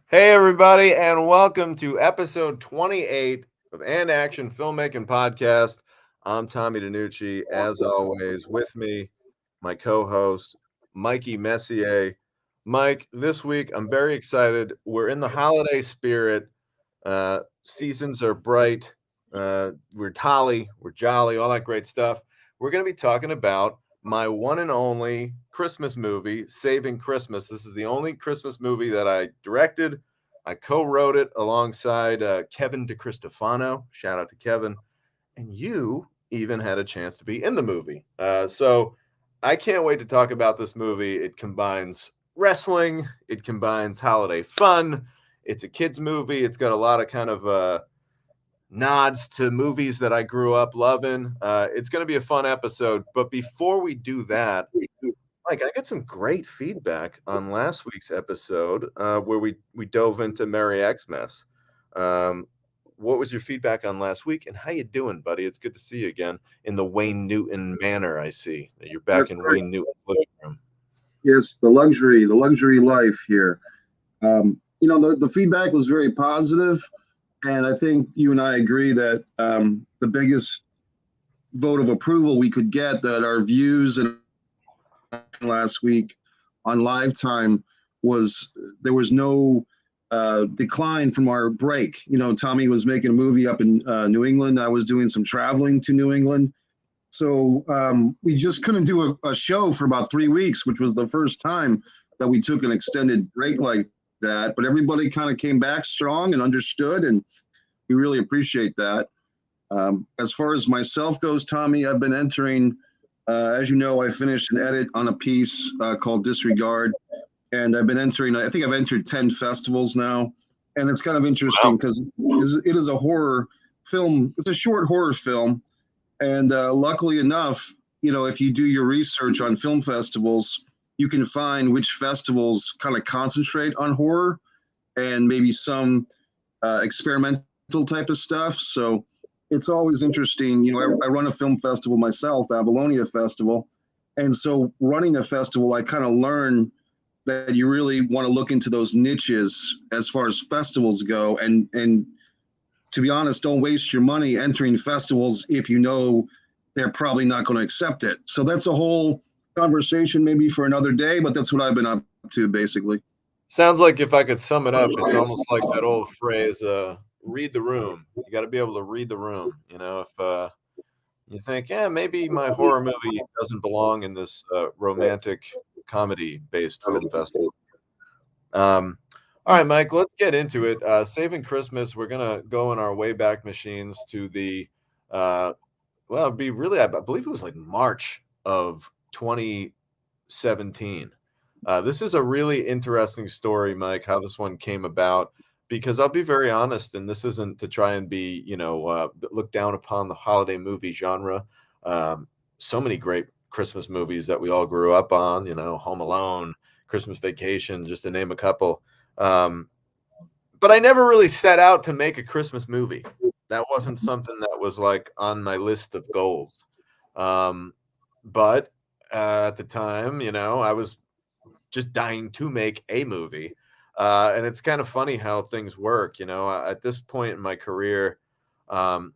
Hey, everybody, and welcome to episode 28 of An Action Filmmaking Podcast. I'm Tommy DiNucci, as always, with me, my co host, Mikey Messier. Mike, this week I'm very excited. We're in the holiday spirit. Seasons are bright. We're holly, we're jolly, all that great stuff. We're going to be talking about my one and only Christmas movie, Saving Christmas. This is the only Christmas movie that I directed. I co-wrote it alongside Kevin DeCristofano. Shout out to Kevin. And you even had a chance to be in the movie. So I can't wait to talk about this movie. It combines wrestling, it combines holiday fun. It's a kids movie. It's got a lot of kind of nods to movies that I grew up loving. It's going to be a fun episode. But before we do that, Mike, I got some great feedback on last week's episode where we dove into Merry Xmas. Um, what was your feedback on last week, and how you doing, buddy? It's good to see you again in the Wayne Newton manor. I see that you're back That's in right. Wayne Newton's living room. Yes, the luxury life here. The feedback was very positive, and I think you and I agree that the biggest vote of approval we could get that our views and last week on Lifetime was there was no decline from our break. Tommy was making a movie up in New England. I was doing some traveling to New England. So we just couldn't do a show for about 3 weeks, which was the first time that we took an extended break like that. But everybody kind of came back strong and understood, and we really appreciate that. As far as myself goes, Tommy, I've been entering, as you know, I finished an edit on a piece called Disregard, and I've been entering, I think I've entered 10 festivals now. And it's kind of interesting Wow. because it is a horror film, it's a short horror film, and luckily enough, if you do your research on film festivals, you can find which festivals kind of concentrate on horror and maybe some experimental type of stuff. So it's always interesting. I run a film festival myself, Avalonia Festival. And so running a festival, I kind of learn that you really want to look into those niches as far as festivals go, and to be honest, don't waste your money entering festivals if you know they're probably not going to accept it. So that's a whole conversation maybe for another day, but that's what I've been up to basically. Sounds like if I could sum it up, it's almost like that old phrase, read the room. You got to be able to read the room. If you think, yeah, maybe my horror movie doesn't belong in this romantic comedy-based film festival. All right, Mike, let's get into it. Saving Christmas, we're gonna go in our way back machines to the uh, well, it'd be really, I believe it was like March of 2017. This is a really interesting story, Mike, how this one came about. Because I'll be very honest, and this isn't to try and be, look down upon the holiday movie genre. So many great Christmas movies that we all grew up on, Home Alone, Christmas Vacation, just to name a couple. Um, but I never really set out to make a Christmas movie. That wasn't something that was like on my list of goals. Um, but at the time, I was just dying to make a movie. And it's kind of funny how things work. At this point in my career, um,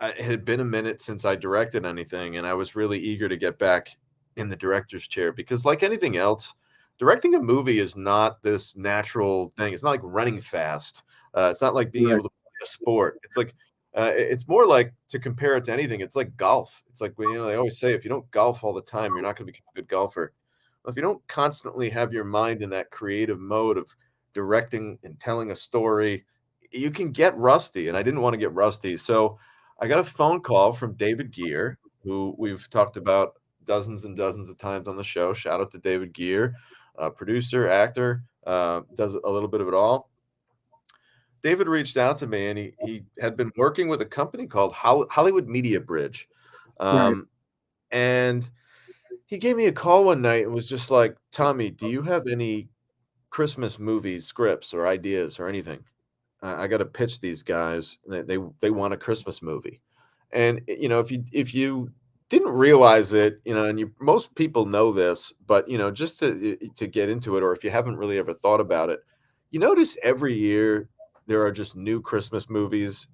it had been a minute since I directed anything, and I was really eager to get back in the director's chair because, like anything else, directing a movie is not this natural thing. It's not like running fast. It's not like being Right. able to play a sport. It's like it's more like, to compare it to anything, it's like golf. It's like, they always say, if you don't golf all the time, you're not going to become a good golfer. Well, if you don't constantly have your mind in that creative mode of directing and telling a story, you can get rusty. And I didn't want to get rusty. So I got a phone call from David Gear, who we've talked about dozens and dozens of times on the show. Shout out to David Gear, producer, actor, does a little bit of it all. David reached out to me, and he had been working with a company called Hollywood Media Bridge. Right. Um, and he gave me a call one night and was just like, Tommy, do you have any Christmas movie scripts or ideas or anything? I got to pitch these guys. They want a Christmas movie. And if you didn't realize it, and most people know this, but just to get into it, or if you haven't really ever thought about it, You notice every year there are just new Christmas movies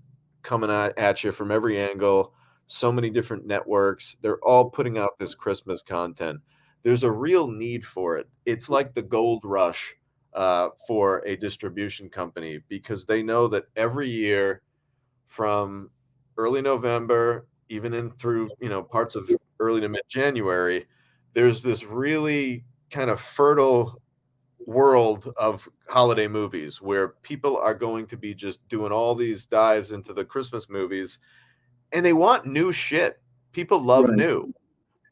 coming at you from every angle, so many different networks. They're all putting out this Christmas content. There's a real need for it. It's like the gold rush for a distribution company because they know that every year from early November, even in through, parts of early to mid-January, there's this really kind of fertile world of holiday movies where people are going to be just doing all these dives into the Christmas movies and they want new shit. People love Right. new.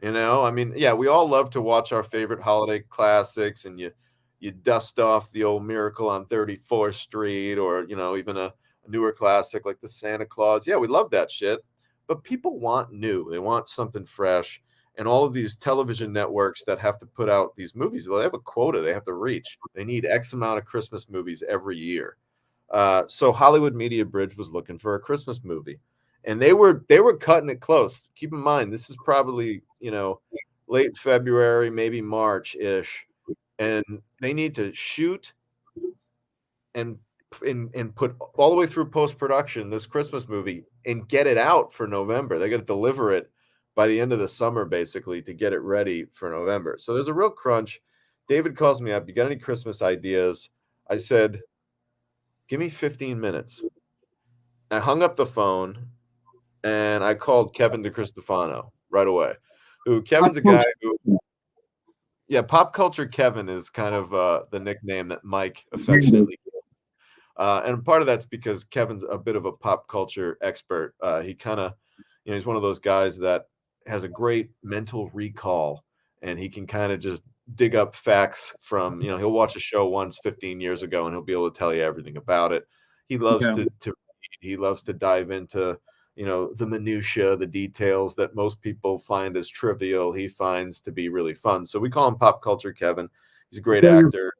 I mean, yeah, we all love to watch our favorite holiday classics and you dust off the old Miracle on 34th Street or, even a newer classic like the Santa Claus. Yeah, we love that shit. But people want new. They want something fresh. And all of these television networks that have to put out these movies, well, they have a quota they have to reach. They need X amount of Christmas movies every year. So Hollywood Media Bridge was looking for a Christmas movie, and they were cutting it close. Keep in mind, this is probably late February, maybe March ish, and they need to shoot and and put all the way through post production this Christmas movie and get it out for November. They got to deliver it by the end of the summer, basically, to get it ready for November. So there's a real crunch. David calls me up. You got any Christmas ideas? I said, give me 15 minutes. I hung up the phone and I called Kevin DeCristofano right away. Kevin's a guy who, yeah, Pop Culture Kevin is kind of the nickname that Mike affectionately. And part of that's because Kevin's a bit of a pop culture expert. He kind of, he's one of those guys that has a great mental recall, and he can kind of just dig up facts from, he'll watch a show once 15 years ago, and he'll be able to tell you everything about it. He loves to read. He loves to dive into, the minutia, the details that most people find as trivial. He finds to be really fun. So we call him Pop Culture Kevin. He's a great actor.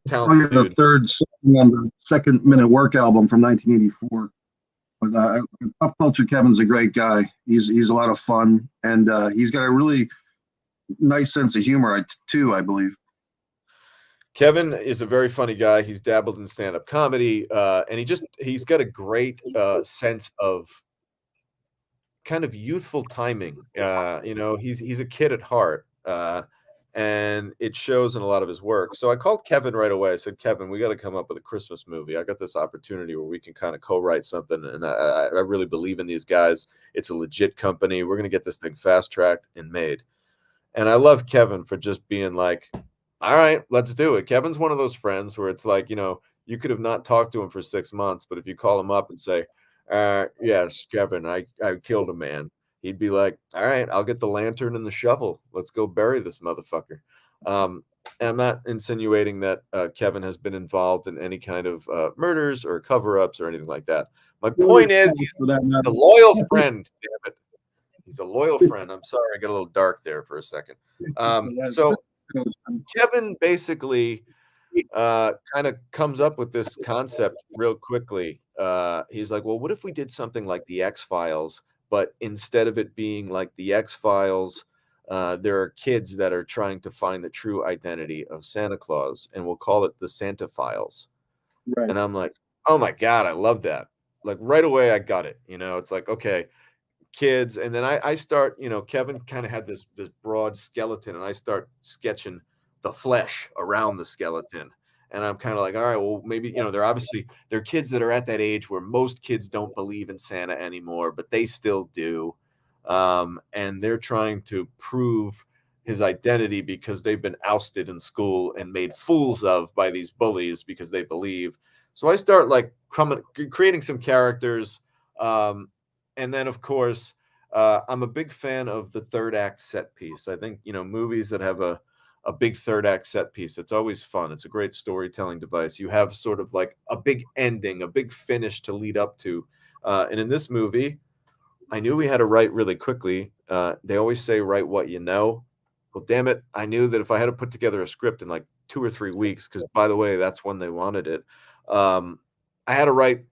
Talented The dude. third song on the Second Minute Work album from 1984. But Pop Culture Kevin's a great guy. He's a lot of fun, and he's got a really nice sense of humor too, I believe. Kevin is a very funny guy. He's dabbled in stand-up comedy, and he's got a great sense of kind of youthful timing. He's a kid at heart, and it shows in a lot of his work. So I called Kevin right away. I said, Kevin, we got to come up with a Christmas movie. I got this opportunity where we can kind of co-write something, and I really believe in these guys. It's a legit company. We're going to get this thing fast-tracked and made. And I love Kevin for just being like, all right, let's do it. Kevin's one of those friends where it's like, you could have not talked to him for 6 months, but if you call him up and say, yes, Kevin, I killed a man, he'd be like, all right, I'll get the lantern and the shovel. Let's go bury this motherfucker. And I'm not insinuating that Kevin has been involved in any kind of murders or cover-ups or anything like that. My point is, he's a loyal friend, damn it. He's a loyal friend. I'm sorry, I got a little dark there for a second. So Kevin basically kind of comes up with this concept real quickly. He's like, well, what if we did something like the X-Files, but instead of it being like the X-Files, there are kids that are trying to find the true identity of Santa Claus, and we'll call it the Santa Files. Right. And I'm like, oh my God, I love that. Like right away, I got it. It's like, okay, kids. And then I start, Kevin kind of had this broad skeleton, and I start sketching the flesh around the skeleton. And I'm kind of like, all right, well, maybe, they're kids that are at that age where most kids don't believe in Santa anymore, but they still do. And they're trying to prove his identity because they've been ousted in school and made fools of by these bullies because they believe. So I start like creating some characters. And then, of course, I'm a big fan of the third act set piece. I think, movies that have a big third act set piece, it's always fun. It's a great storytelling device. You have sort of like a big ending, a big finish to lead up to. And in this movie, I knew we had to write really quickly. They always say, write what you know. Well, damn it. I knew that if I had to put together a script in like 2 or 3 weeks, because by the way, that's when they wanted it, I had to write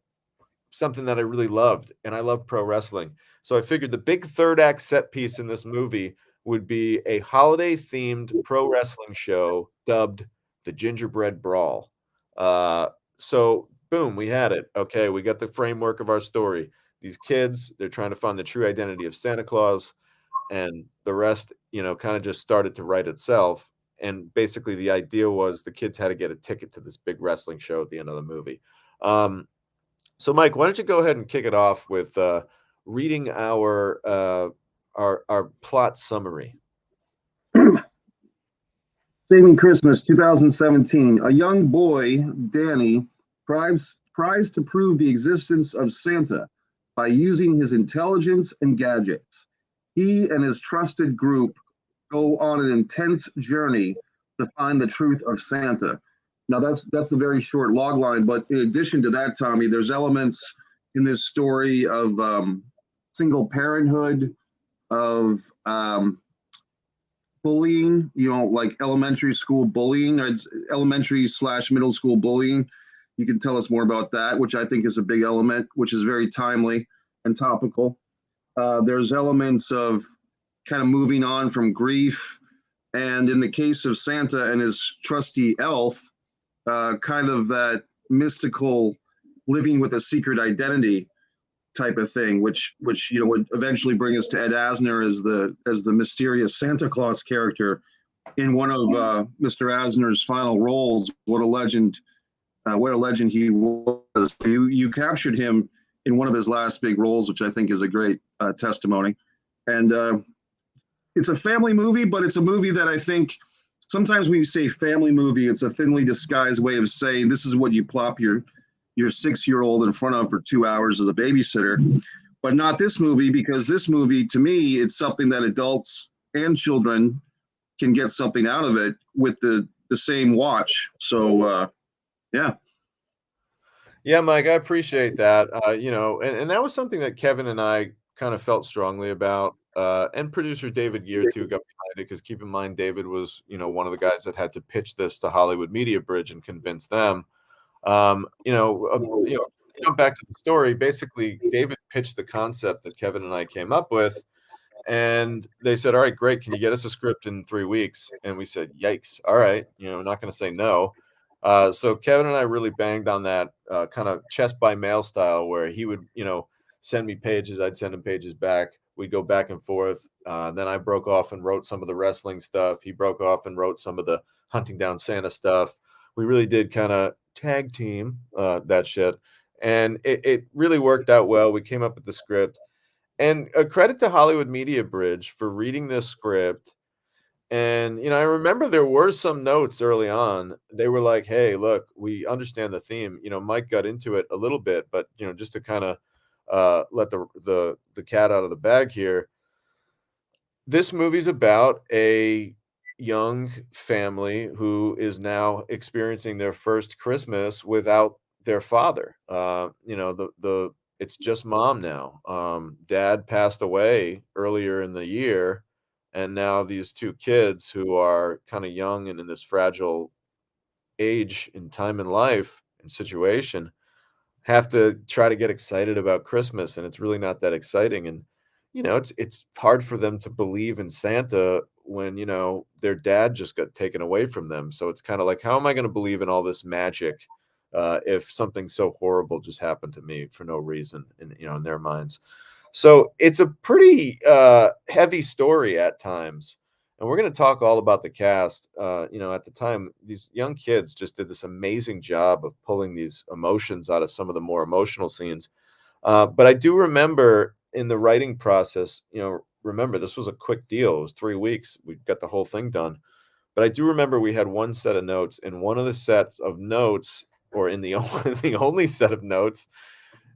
something that I really loved, and I love pro wrestling. So I figured the big third act set piece in this movie would be a holiday themed pro wrestling show dubbed the Gingerbread Brawl. So boom, we had it. Okay, we got the framework of our story. These kids, they're trying to find the true identity of Santa Claus, and the rest, kind of just started to write itself. And basically, the idea was the kids had to get a ticket to this big wrestling show at the end of the movie. Um, so, Mike, why don't you go ahead and kick it off with reading our plot summary? Saving Christmas 2017. A young boy, Danny, tries to prove the existence of Santa by using his intelligence and gadgets. He and his trusted group go on an intense journey to find the truth of Santa. Now that's a very short log line, but in addition to that, Tommy, there's elements in this story of single parenthood, of bullying, like elementary school bullying, or elementary/middle school bullying. You can tell us more about that, which I think is a big element, which is very timely and topical. There's elements of kind of moving on from grief. And in the case of Santa and his trusty elf, kind of that mystical living with a secret identity type of thing, which would eventually bring us to Ed Asner as the mysterious Santa Claus character in one of Mr. Asner's final roles. What a legend! What a legend he was. You captured him in one of his last big roles, which I think is a great testimony. And it's a family movie, but it's a movie that I think sometimes when you say family movie, it's a thinly disguised way of saying this is what you plop your 6-year-old in front of for 2 hours as a babysitter, but not this movie, because this movie, to me, it's something that adults and children can get something out of it with the same watch. So, yeah. Yeah, Mike, I appreciate that. And that was something that Kevin and I kind of felt strongly about. And producer David Gear too got behind it, because keep in mind, David was, one of the guys that had to pitch this to Hollywood Media Bridge and convince them. Jump back to the story. Basically, David pitched the concept that Kevin and I came up with, and they said, "All right, great. Can you get us a script in 3 weeks?" And we said, "Yikes! All right, we're not going to say no." So Kevin and I really banged on that kind of chess by mail style, where he would, send me pages, I'd send him pages back. We'd go back and forth. Then I broke off and wrote some of the wrestling stuff. He broke off and wrote some of the hunting down Santa stuff. We really did kind of tag team that shit, and it really worked out well. We came up with the script, and a credit to Hollywood Media Bridge for reading this script. And, I remember there were some notes early on. They were like, "Hey, look, we understand the theme." Mike got into it a little bit, but, just to kind of let the cat out of the bag here. This movie's about a young family who is now experiencing their first Christmas without their father. It's just mom now. Dad passed away earlier in the year, and now these two kids who are kind of young and in this fragile age and time in life and situation have to try to get excited about Christmas, and it's really not that exciting. And it's hard for them to believe in Santa when their dad just got taken away from them. So it's kind of like, how am I going to believe in all this magic if something so horrible just happened to me for no reason in their minds? So it's a pretty heavy story at times. And we're going to talk all about the cast. At the time, these young kids just did this amazing job of pulling these emotions out of some of the more emotional scenes. But I do remember in the writing process, remember this was a quick deal. It was 3 weeks. We got the whole thing done. But I do remember we had one set of notes, and one of the sets of notes, or in the the only set of notes,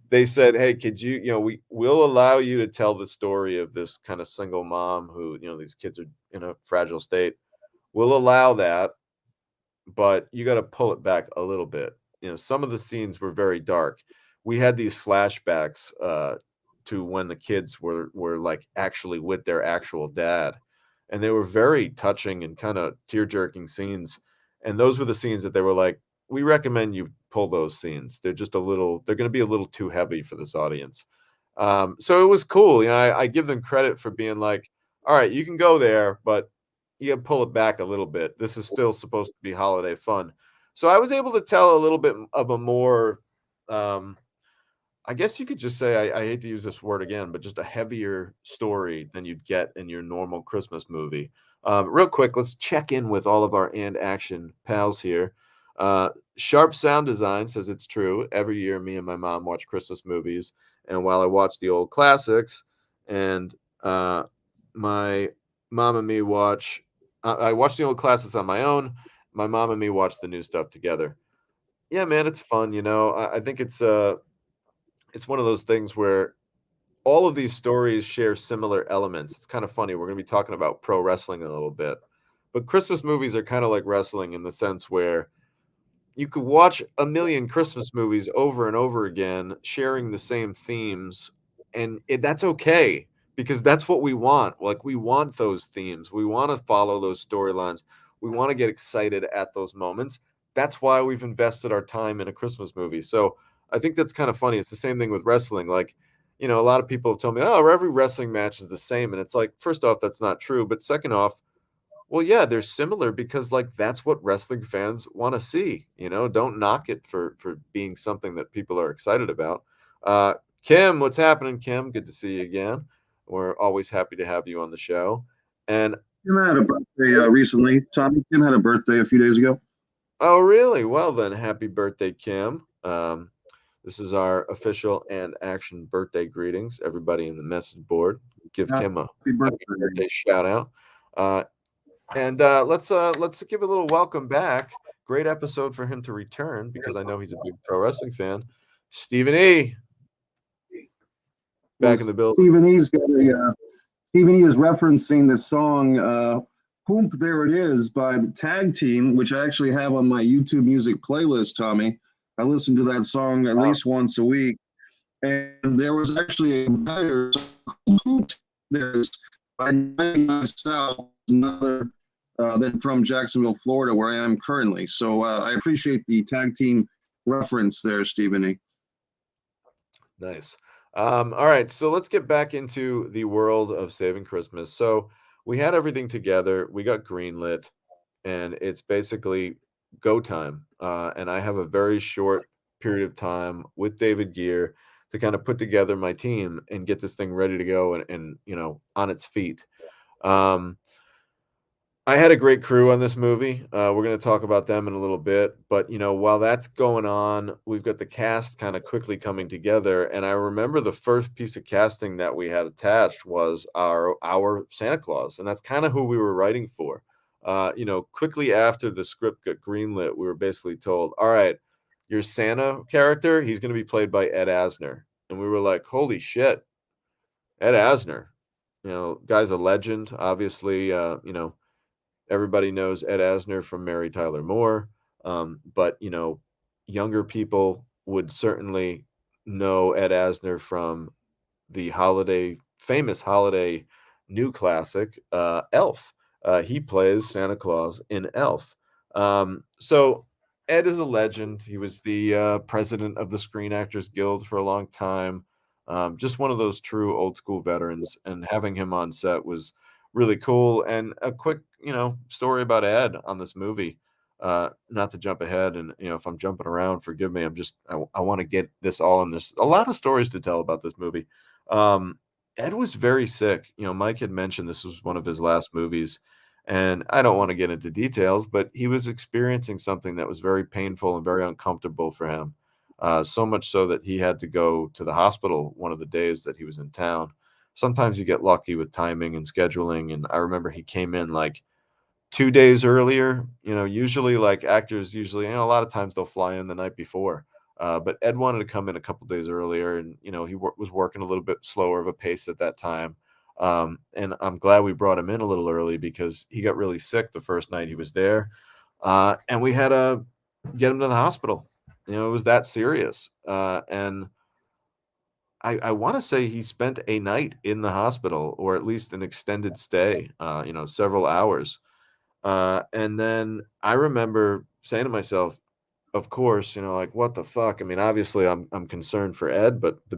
they said, "Hey, could we will allow you to tell the story of this kind of single mom who, these kids are in a fragile state. We'll allow that, but you got to pull it back a little bit." Some of the scenes were very dark. We had these flashbacks to when the kids were like actually with their actual dad, and they were very touching and kind of tear-jerking scenes. And those were the scenes that they were like, "We recommend you pull those scenes. They're going to be a little too heavy for this audience." So it was cool. I give them credit for being like, "All right, you can go there, but you got to pull it back a little bit. This is still supposed to be holiday fun." So I was able to tell a little bit of a more, I guess you could just say, I hate to use this word again, but just a heavier story than you'd get in your normal Christmas movie. Real quick, let's check in with all of our and action pals here. Sharp Sound Design says it's true. Every year, me and my mom watch Christmas movies, and while I watch the old classics, and my mom and me watch, I watch the old classics on my own. My mom and me watch the new stuff together. Yeah, man, it's fun. I think it's one of those things where all of these stories share similar elements. It's kind of funny. We're going to be talking about pro wrestling in a little bit, but Christmas movies are kind of like wrestling in the sense where you could watch a million Christmas movies over and over again, sharing the same themes, and that's okay because that's what we want. Like we want those themes. We want to follow those storylines. We want to get excited at those moments. That's why we've invested our time in a Christmas movie. So I think that's kind of funny. It's the same thing with wrestling. Like, a lot of people have told me, "Oh, every wrestling match is the same," and it's like, first off, that's not true. But second off, well, yeah, they're similar because like that's what wrestling fans want to see. Don't knock it for being something that people are excited about. Uh, Kim, what's happening, Kim? Good to see you again. We're always happy to have you on the show. And Kim had a birthday recently. Tommy, Kim had a birthday a few days ago. oh, really? Well, then, happy birthday, Kim. This is our official and action birthday greetings. Everybody in the message board, give Kim a Happy birthday. happy birthday shout out. And let's give a little welcome back. Great episode for him to return because I know he's a big pro wrestling fan. Stephen E. Back in the building. Stephen E is referencing the song Hoomp There It Is by the Tag Team, which I actually have on my YouTube music playlist, Tommy. I listen to that song at least once a week. And there was actually a better Hoop There's by 99 South, another than from Jacksonville, Florida, where I am currently. So I appreciate the tag team reference there, Stephen E. Nice. All right, so let's get back into the world of Saving Christmas. So we had everything together. We got greenlit, and it's basically go time. And I have a very short period of time with David Gear to kind of put together my team and get this thing ready to go and on its feet. I had a great crew on this movie. We're going to talk about them in a little bit, but while that's going on, we've got the cast kind of quickly coming together. And I remember the first piece of casting that we had attached was our Santa Claus, and that's kind of who we were writing for. Quickly after the script got greenlit, we were basically told, "All right, your Santa character, he's going to be played by Ed Asner," and we were like, "Holy shit, Ed Asner!" Guy's a legend, obviously. Everybody knows Ed Asner from Mary Tyler Moore, but younger people would certainly know Ed Asner from the famous holiday new classic, Elf. He plays Santa Claus in Elf. So Ed is a legend. He was the president of the Screen Actors Guild for a long time. Just one of those true old school veterans, and having him on set was really cool. And a quick, story about Ed on this movie. Not to jump ahead, and if I'm jumping around, forgive me. I want to get this all in this. A lot of stories to tell about this movie. Ed was very sick. Mike had mentioned this was one of his last movies, and I don't want to get into details, but he was experiencing something that was very painful and very uncomfortable for him. So much so that he had to go to the hospital one of the days that he was in town. Sometimes you get lucky with timing and scheduling, and I remember he came in like 2 days earlier. Usually like actors usually, a lot of times they'll fly in the night before. But Ed wanted to come in a couple days earlier, and he was working a little bit slower of a pace at that time. And I'm glad we brought him in a little early because he got really sick the first night he was there, and we had to get him to the hospital. It was that serious, and I want to say he spent a night in the hospital, or at least an extended stay, several hours. And then I remember saying to myself, of course, like, what the fuck? I mean, obviously I'm concerned for Ed, but the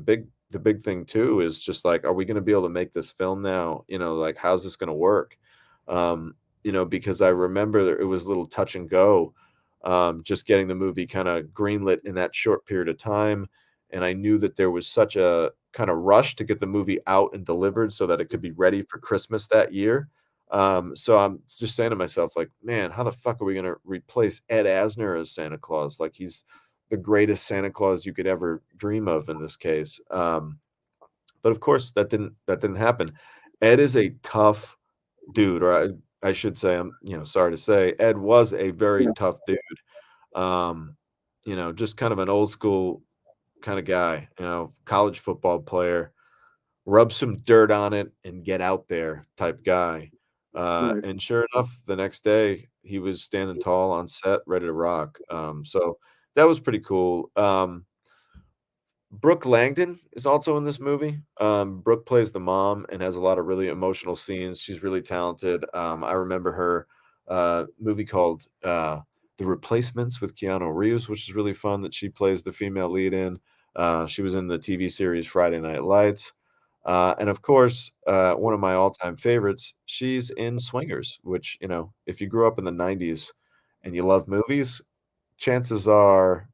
big thing too is just like, are we going to be able to make this film now? Like, how's this going to work? Because I remember that it was a little touch and go. just getting the movie kind of greenlit in that short period of time. And I knew that there was such a kind of rush to get the movie out and delivered so that it could be ready for Christmas that year. So I'm just saying to myself, like, man, how the fuck are we going to replace Ed Asner as Santa Claus? Like, he's the greatest Santa Claus you could ever dream of in this case. But of course, that didn't happen. Ed is a tough dude, or I should say, I'm sorry to say, Ed was a very Yeah. tough dude. Um, just kind of an old school kind of guy, college football player, rub some dirt on it and get out there type guy. Right. And sure enough, the next day he was standing tall on set, ready to rock. So that was pretty cool. Brooke Langdon is also in this movie. Brooke plays the mom and has a lot of really emotional scenes. She's really talented. I remember her movie called The Replacements with Keanu Reeves, which is really fun that she plays the female lead in. She was in the TV series Friday Night Lights. And of course, one of my all-time favorites, she's in Swingers, which, if you grew up in the 90s and you love movies, chances are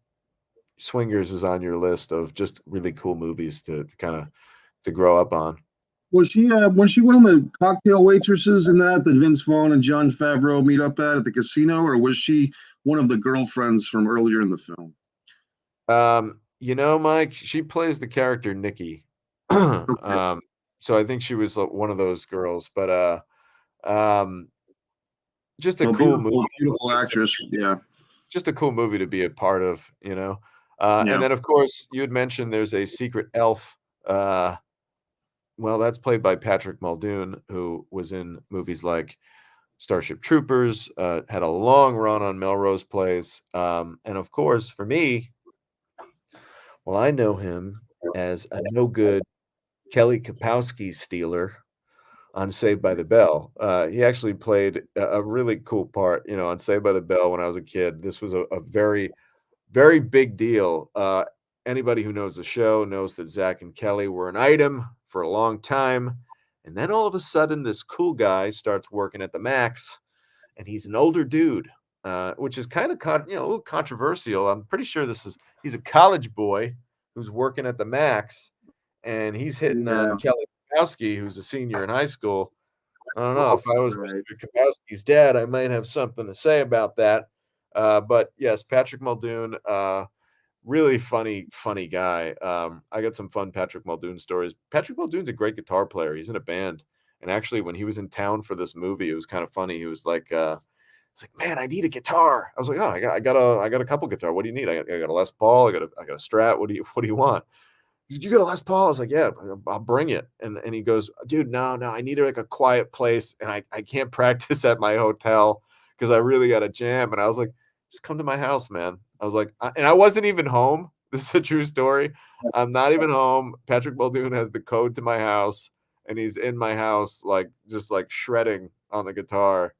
Swingers is on your list of just really cool movies to kind of to grow up on. Was she one of the cocktail waitresses in that Vince Vaughn and Jon Favreau meet up at the casino, or was she one of the girlfriends from earlier in the film? Mike, she plays the character Nikki. Okay. So I think she was one of those girls, but um, just a Well, cool beautiful, movie. beautiful actress. Yeah. Just a cool movie to be a part of. And Yeah. then of course you had mentioned there's a secret elf. Well, that's played by Patrick Muldoon, who was in movies like Starship Troopers, had a long run on Melrose Place. And of course, for me, well, I know him as a no good Kelly Kapowski stealer on Saved by the Bell. He actually played a really cool part, on Saved by the Bell when I was a kid. This was a very, very big deal. Anybody who knows the show knows that Zach and Kelly were an item for a long time. And then all of a sudden, this cool guy starts working at the Max, and he's an older dude, which is kind of a little controversial. I'm pretty sure he's a college boy who's working at the Max, and he's hitting on Yeah. Kelly Kapowski, who's a senior in high school. I don't know if I was Right. Mr. Kapowski's dad, I might have something to say about that. But yes, Patrick Muldoon, really funny guy. I got some fun Patrick Muldoon stories. Patrick Muldoon's a great guitar player. He's in a band, and actually, when he was in town for this movie, it was kind of funny. He was like, "It's like, man, I need a guitar." I was like, "Oh, I got a couple guitar. What do you need? I got a Les Paul. I got a Strat. What do you want?" He's like, "You got a Les Paul?" I was like, "Yeah, I'll bring it." And he goes, "Dude, no, I need like a quiet place, and I can't practice at my hotel because I really got to jam." And I was like, "Just come to my house, man." I was like, and I wasn't even home. This is a true story. I'm not even home. Patrick Muldoon has the code to my house, and he's in my house, like just like shredding on the guitar,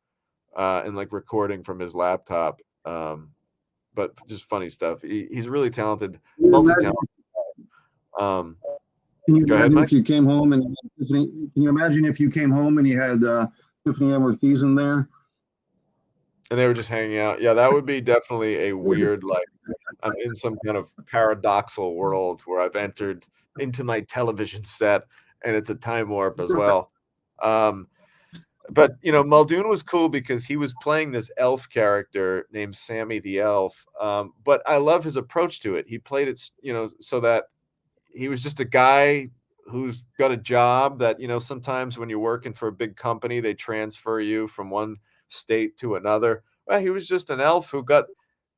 and like recording from his laptop. But just funny stuff. He's really talented, Can you imagine, multi-talented. Um, can you Go ahead, imagine Mike. if you came home and can you imagine if you came home and you had Tiffany Amber Thiessen there? And they were just hanging out. Yeah, that would be definitely a weird, like, I'm in some kind of paradoxal world where I've entered into my television set, and it's a time warp as well. Um, but Muldoon was cool because he was playing this elf character named Sammy the Elf. But I love his approach to it. He played it, so that he was just a guy who's got a job that, sometimes when you're working for a big company, they transfer you from one state to another. Well, he was just an elf who got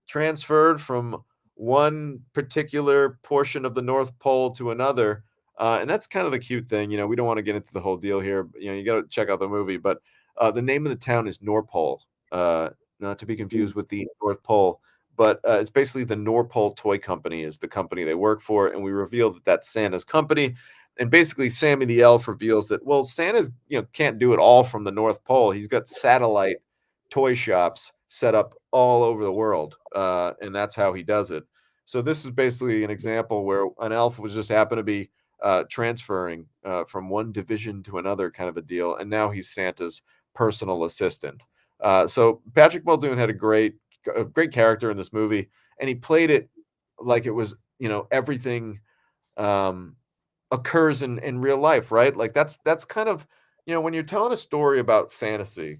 transferred from one particular portion of the North Pole to another. And that's kind of the cute thing. We don't want to get into the whole deal here. But, you got to check out the movie. But the name of the town is Norpole, not to be confused with the North Pole. But it's basically the Norpole Toy Company is the company they work for. And we reveal that that's Santa's company. And basically, Sammy the Elf reveals that, well, Santa's can't do it all from the North Pole. He's got satellite toy shops set up all over the world, and that's how he does it. So this is basically an example where an elf was just happened to be transferring from one division to another, kind of a deal, and now he's Santa's personal assistant. So Patrick Muldoon had a great a great character in this movie, and he played it like it was, you know, everything um, occurs in real life, right? Like that's kind of, you know, when you're telling a story about fantasy,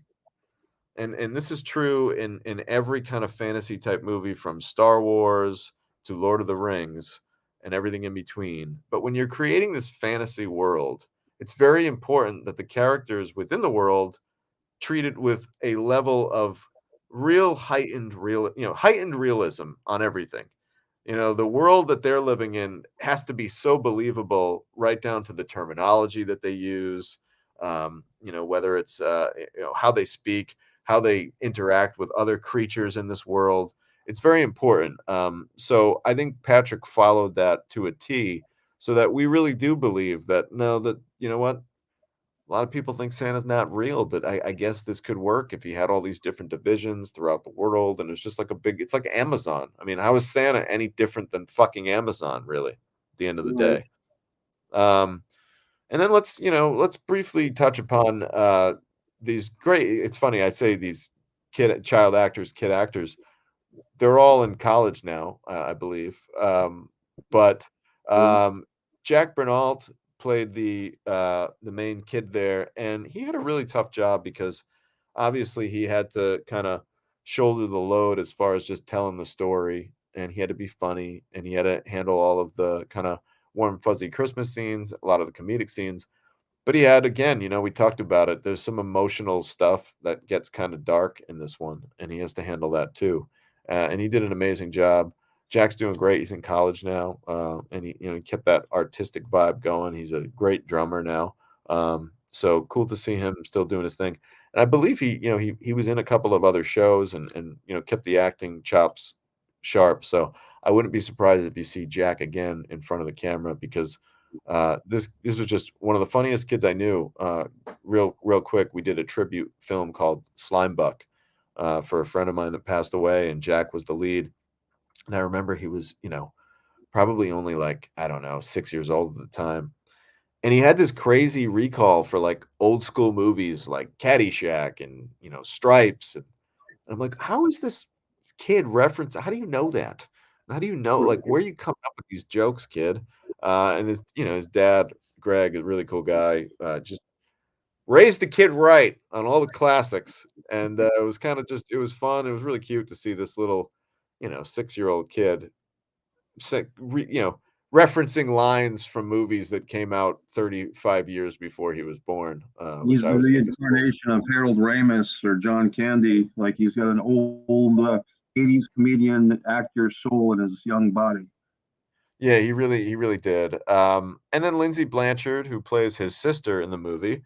and this is true in every kind of fantasy type movie from Star Wars to Lord of the Rings and everything in between. But when you're creating this fantasy world, it's very important that the characters within the world treated with a level of heightened realism on everything. You know, the world that they're living in has to be so believable, right down to the terminology that they use. You know, whether it's you know, how they speak, how they interact with other creatures in this world. It's very important. So I think Patrick followed that to a T, so that we really do believe that, no, that, you know what, a lot of people think Santa's not real, but I guess this could work if he had all these different divisions throughout the world, and it's just like it's like Amazon. I mean, how is Santa any different than fucking Amazon, really, at the end of the Right. day? Um, and then let's briefly touch upon these great. It's funny, I say these kid actors. They're all in college now, I believe. But um, Jack Bernalt played the main kid there, and he had a really tough job because obviously he had to kind of shoulder the load as far as just telling the story, and he had to be funny, and he had to handle all of the kind of warm fuzzy Christmas scenes, a lot of the comedic scenes. But he had, again, you know, we talked about it. There's some emotional stuff that gets kind of dark in this one, and he has to handle that too. And he did an amazing job. Jack's doing great. He's in college now, and he kept that artistic vibe going. He's a great drummer now. So cool to see him still doing his thing. And I believe he was in a couple of other shows and kept the acting chops sharp. So I wouldn't be surprised if you see Jack again in front of the camera, because this was just one of the funniest kids I knew. Real quick, we did a tribute film called Slimebuck for a friend of mine that passed away, and Jack was the lead. And I remember he was, probably only like, I don't know, 6 years old at the time. And he had this crazy recall for like old school movies like Caddyshack and, Stripes. And I'm like, how is this kid reference? How do you know that? How do you know? Like, where are you coming up with these jokes, kid? And his dad, Greg, a really cool guy, just raised the kid right on all the classics. And it was kind of it was fun. It was really cute to see this little, 6-year-old kid, referencing lines from movies that came out 35 years before he was born, which He's I the always think is cool. reincarnation of Harold Ramis or John Candy. Like he's got an old 80s comedian actor soul in his young body. Yeah, he really did. And then Lindsay Blanchard, who plays his sister in the movie.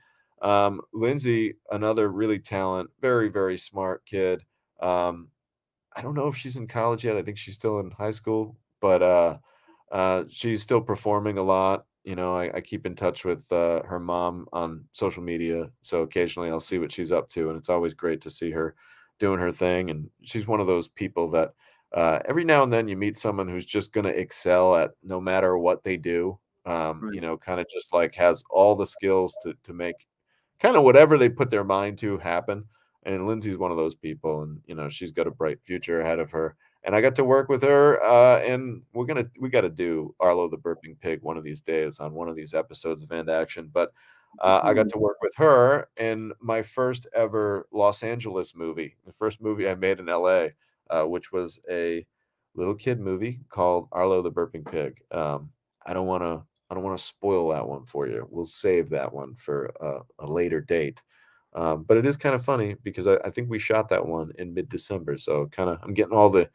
Lindsay, another really very, very smart kid. Um, I don't know if she's in college yet. I think she's still in high school, but she's still performing a lot. I keep in touch with her mom on social media, so occasionally I'll see what she's up to, and it's always great to see her doing her thing. And she's one of those people that every now and then you meet someone who's just going to excel at no matter what they do. Right. Kind of just like has all the skills to make kind of whatever they put their mind to happen. And Lindsay's one of those people, and she's got a bright future ahead of her. And I got to work with her, and we got to do Arlo the Burping Pig one of these days on one of these episodes of End Action. But I got to work with her in my first ever Los Angeles movie, the first movie I made in LA, which was a little kid movie called Arlo the Burping Pig. I don't want to I don't want to spoil that one for you. We'll save that one for a later date. But it is kind of funny because I think we shot that one in mid-December. So I'm getting all the.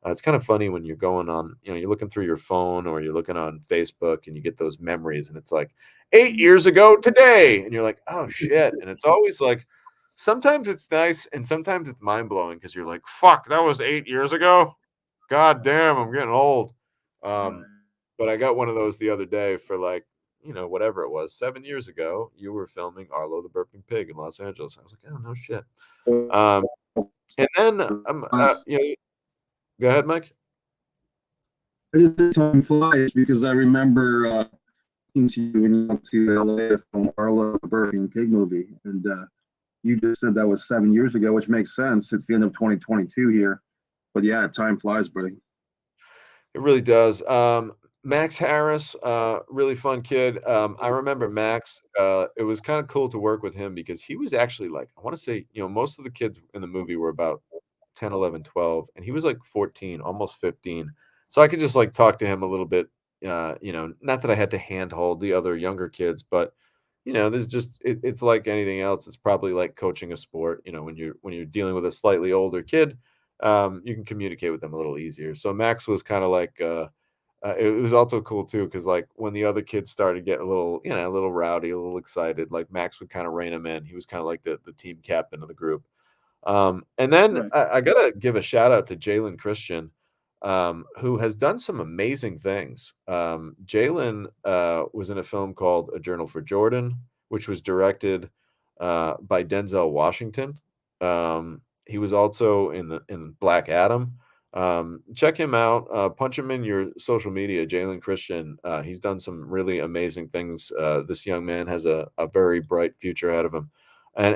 It's kind of funny when you're going on, you're looking through your phone or you're looking on Facebook and you get those memories and it's like 8 years ago today, and you're like, oh shit, and it's always like, sometimes it's nice and sometimes it's mind blowing because you're like, fuck, that was 8 years ago. God damn, I'm getting old. Right. Um, but I got one of those the other day for like, whatever it was, 7 years ago, you were filming Arlo the Burping Pig in Los Angeles. I was like, oh, no shit. Um, and then, go ahead, Mike. I just time flies because I remember talking to you when you went to LA from Arlo the Burping Pig movie, and you just said that was 7 years ago, which makes sense. It's the end of 2022 here. But yeah, time flies, buddy. It really does. Max Harris, really fun kid. I remember Max. It was kind of cool to work with him because he was actually like, I want to say, most of the kids in the movie were about 10, 11, 12, and he was like 14, almost 15. So I could just like talk to him a little bit. Not that I had to handhold the other younger kids, but there's just it's like anything else. It's probably like coaching a sport. When you're dealing with a slightly older kid, you can communicate with them a little easier. So Max was kind of like it was also cool too because like when the other kids started getting a little a little rowdy, a little excited, like Max would kind of rein them in. He was kind of like the team captain of the group. And then Right. I gotta give a shout out to Jalen Christian, who has done some amazing things. Jalen was in a film called A Journal for Jordan, which was directed by Denzel Washington. He was also in Black Adam. Check him out. Punch him in your social media, Jalen Christian. He's done some really amazing things. This young man has a very bright future ahead of him, and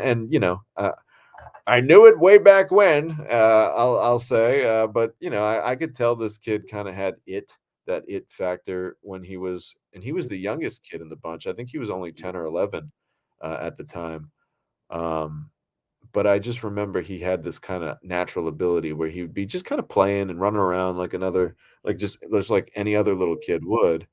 I knew it way back when. I'll say, but I could tell this kid kind of had that it factor when he was the youngest kid in the bunch. I think he was only 10 or 11 at the time. Um, but I just remember he had this kind of natural ability where he would be just kind of playing and running around like just like any other little kid would.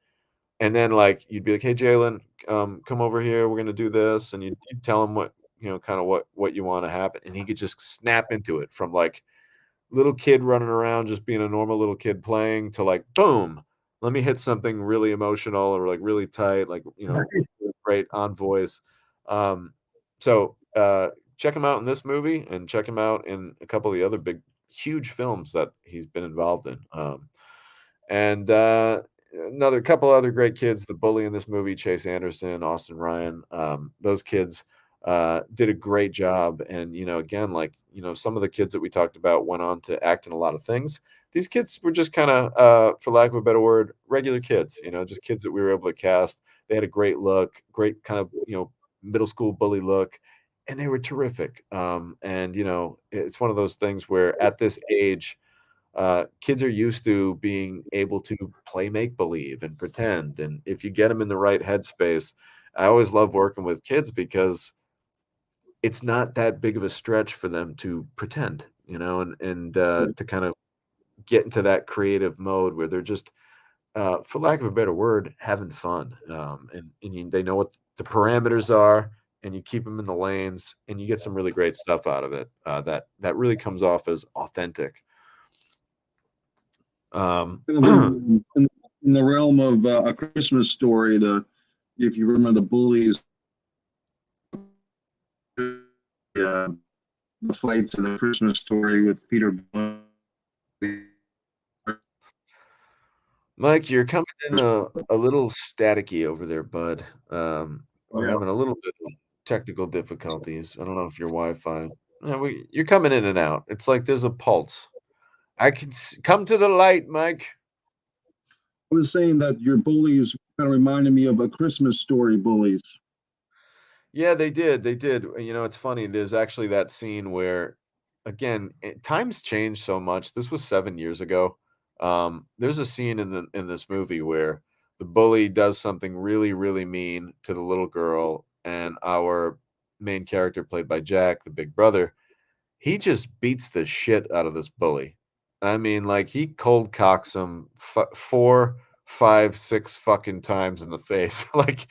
And then, like, you'd be like, "Hey, Jalen, come over here. We're gonna do this," and you'd tell him what kinda what you wanna happen, and he could just snap into it from, like, little kid running around just being a normal little kid playing to, like, boom, let me hit something really emotional or, like, really tight, like, great on voice. Um, so check him out in this movie and check him out in a couple of the other big, huge films that he's been involved in. And another couple other great kids, the bully in this movie, Chase Anderson, Austin Ryan, those kids did a great job. And, again, like, some of the kids that we talked about went on to act in a lot of things. These kids were just kind of, for lack of a better word, regular kids, just kids that we were able to cast. They had a great look, great kind of, middle school bully look, and they were terrific. And, it's one of those things where at this age, kids are used to being able to play make believe and pretend. And if you get them in the right headspace, I always love working with kids because it's not that big of a stretch for them to pretend, and to kind of get into that creative mode where they're just, for lack of a better word, having fun. They know what the parameters are, and you keep them in the lanes, and you get some really great stuff out of it. That really comes off as authentic. Um, Kind of in the realm of A Christmas Story, if you remember the bullies, uh, the fights in A Christmas Story with Peter. Mike, you're coming in a little staticky over there, bud. We're having a little bit of technical difficulties. I don't know if your Wi-Fi. Yeah, you're coming in and out. It's like there's a pulse. I can come to the light, Mike. I was saying that your bullies kind of reminded me of A Christmas Story bullies. Yeah, they did. They did. It's funny. There's actually that scene where, again, times change so much. This was 7 years ago. There's a scene in this movie where the bully does something really, really mean to the little girl, and our main character, played by Jack, the big brother, he just beats the shit out of this bully. I mean, like he cold cocks him 4, 5, 6 fucking times in the face, like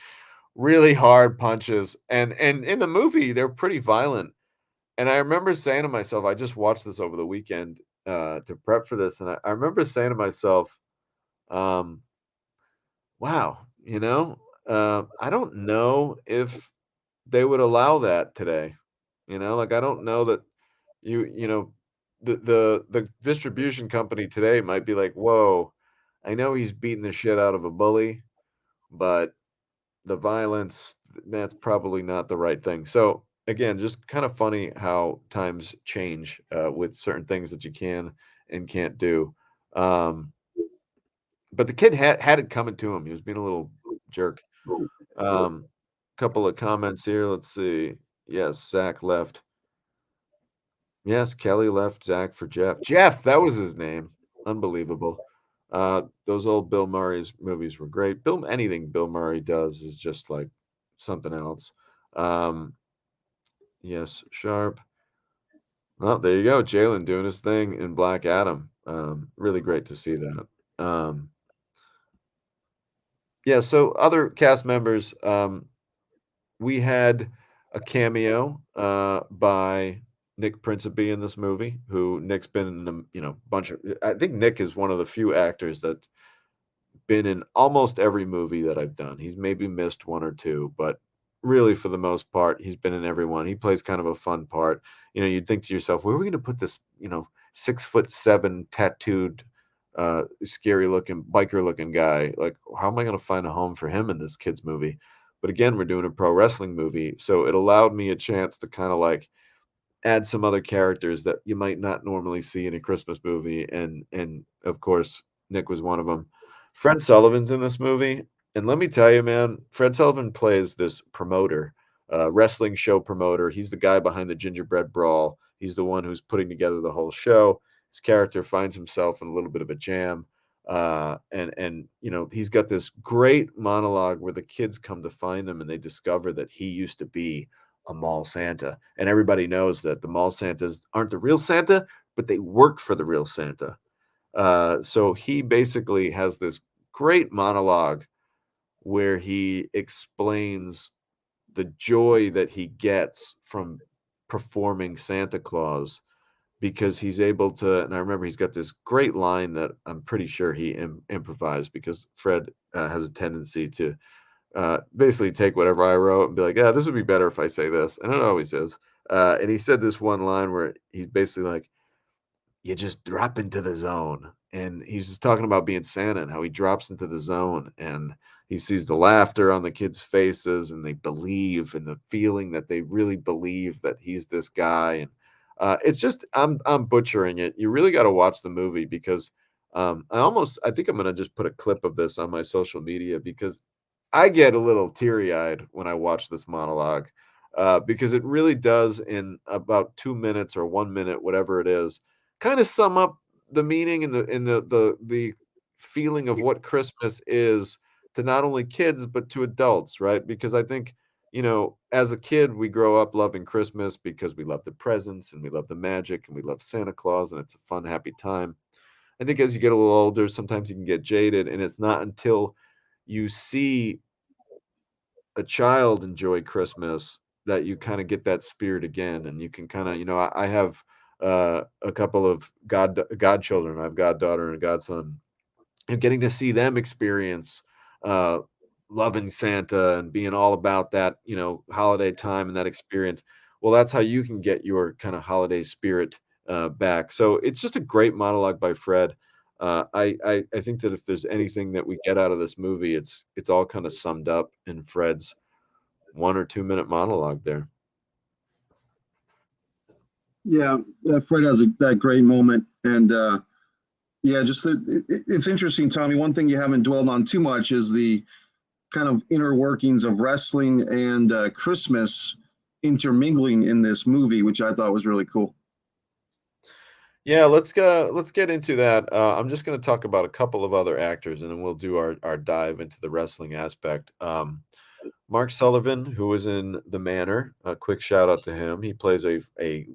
really hard punches. And in the movie, they're pretty violent. And I remember saying to myself, I just watched this over the weekend to prep for this, and I remember saying to myself, um, "Wow, I don't know if they would allow that today." Like I don't know that you know the distribution company today might be like, "Whoa, I know he's beating the shit out of a bully, but the violence, that's probably not the right thing." So again, just kind of funny how times change with certain things that you can and can't do. Um, but the kid had it coming to him. He was being a little jerk. Couple of comments here. Let's see. Yes, Zach left. Yes, Kelly left Zach for Jeff. Jeff, that was his name. Unbelievable. Those old Bill Murray's movies were great. Anything Bill Murray does is just like something else. Um, yes, Sharp. Well, there you go. Jalen doing his thing in Black Adam. Really great to see that. Um, yeah, so other cast members, we had a cameo by Nick Principe in this movie, who Nick's been in a bunch of. I think Nick is one of the few actors that's been in almost every movie that I've done. He's maybe missed one or two, but really for the most part, he's been in every one. He plays kind of a fun part. You'd think to yourself, where are we going to put this? 6'7" tattooed, scary looking biker looking guy. Like, how am I going to find a home for him in this kids movie? But again, we're doing a pro wrestling movie, so it allowed me a chance to kind of like add some other characters that you might not normally see in a Christmas movie, and of course, Nick was one of them. Fred Sullivan's in this movie, and let me tell you, man, Fred Sullivan plays this promoter, wrestling show promoter. He's the guy behind the Gingerbread Brawl. He's the one who's putting together the whole show. His character finds himself in a little bit of a jam, and he's got this great monologue where the kids come to find him and they discover that he used to be a mall Santa. And everybody knows that the mall Santas aren't the real Santa, but they work for the real Santa. So he basically has this great monologue where he explains the joy that he gets from performing Santa Claus because he's able to. And I remember he's got this great line that I'm pretty sure he improvised because Fred has a tendency to basically take whatever I wrote and be like, yeah, this would be better if I say this. And it always is. And he said this one line where he's basically like, you just drop into the zone. And he's just talking about being Santa and how he drops into the zone and he sees the laughter on the kids' faces and they believe and the feeling that they really believe that he's this guy. And it's just I'm butchering it. You really got to watch the movie because I think I'm gonna just put a clip of this on my social media because I get a little teary-eyed when I watch this monologue, because it really does, in about 2 minutes or 1 minute, whatever it is, kinda sum up the meaning and the feeling of what Christmas is to not only kids, but to adults, right? Because I think, as a kid, we grow up loving Christmas because we love the presents, and we love the magic, and we love Santa Claus, and it's a fun, happy time. I think as you get a little older, sometimes you can get jaded, and it's not until you see a child enjoy Christmas that you kinda get that spirit again, and you can kinda I have, a couple of godchildren. I have goddaughter and a godson, and getting to see them experience, uh, loving Santa and being all about that, holiday time and that experience, well, that's how you can get your kinda holiday spirit, back. So, it's just a great monologue by Fred. I think that if there's anything that we get out of this movie, it's all kinda summed up in Fred's 1 or 2-minute monologue there. Yeah, Fred has that great moment, and yeah, just it's interesting, Tommy. One thing you haven't dwelled on too much is the kind of inner workings of wrestling and Christmas intermingling in this movie, which I thought was really cool. Yeah, let's get into that. I'm just gonna talk about a couple of other actors, and then we'll do our dive into the wrestling aspect. Mark Sullivan, who was in The Manor, a quick shout out to him. He plays a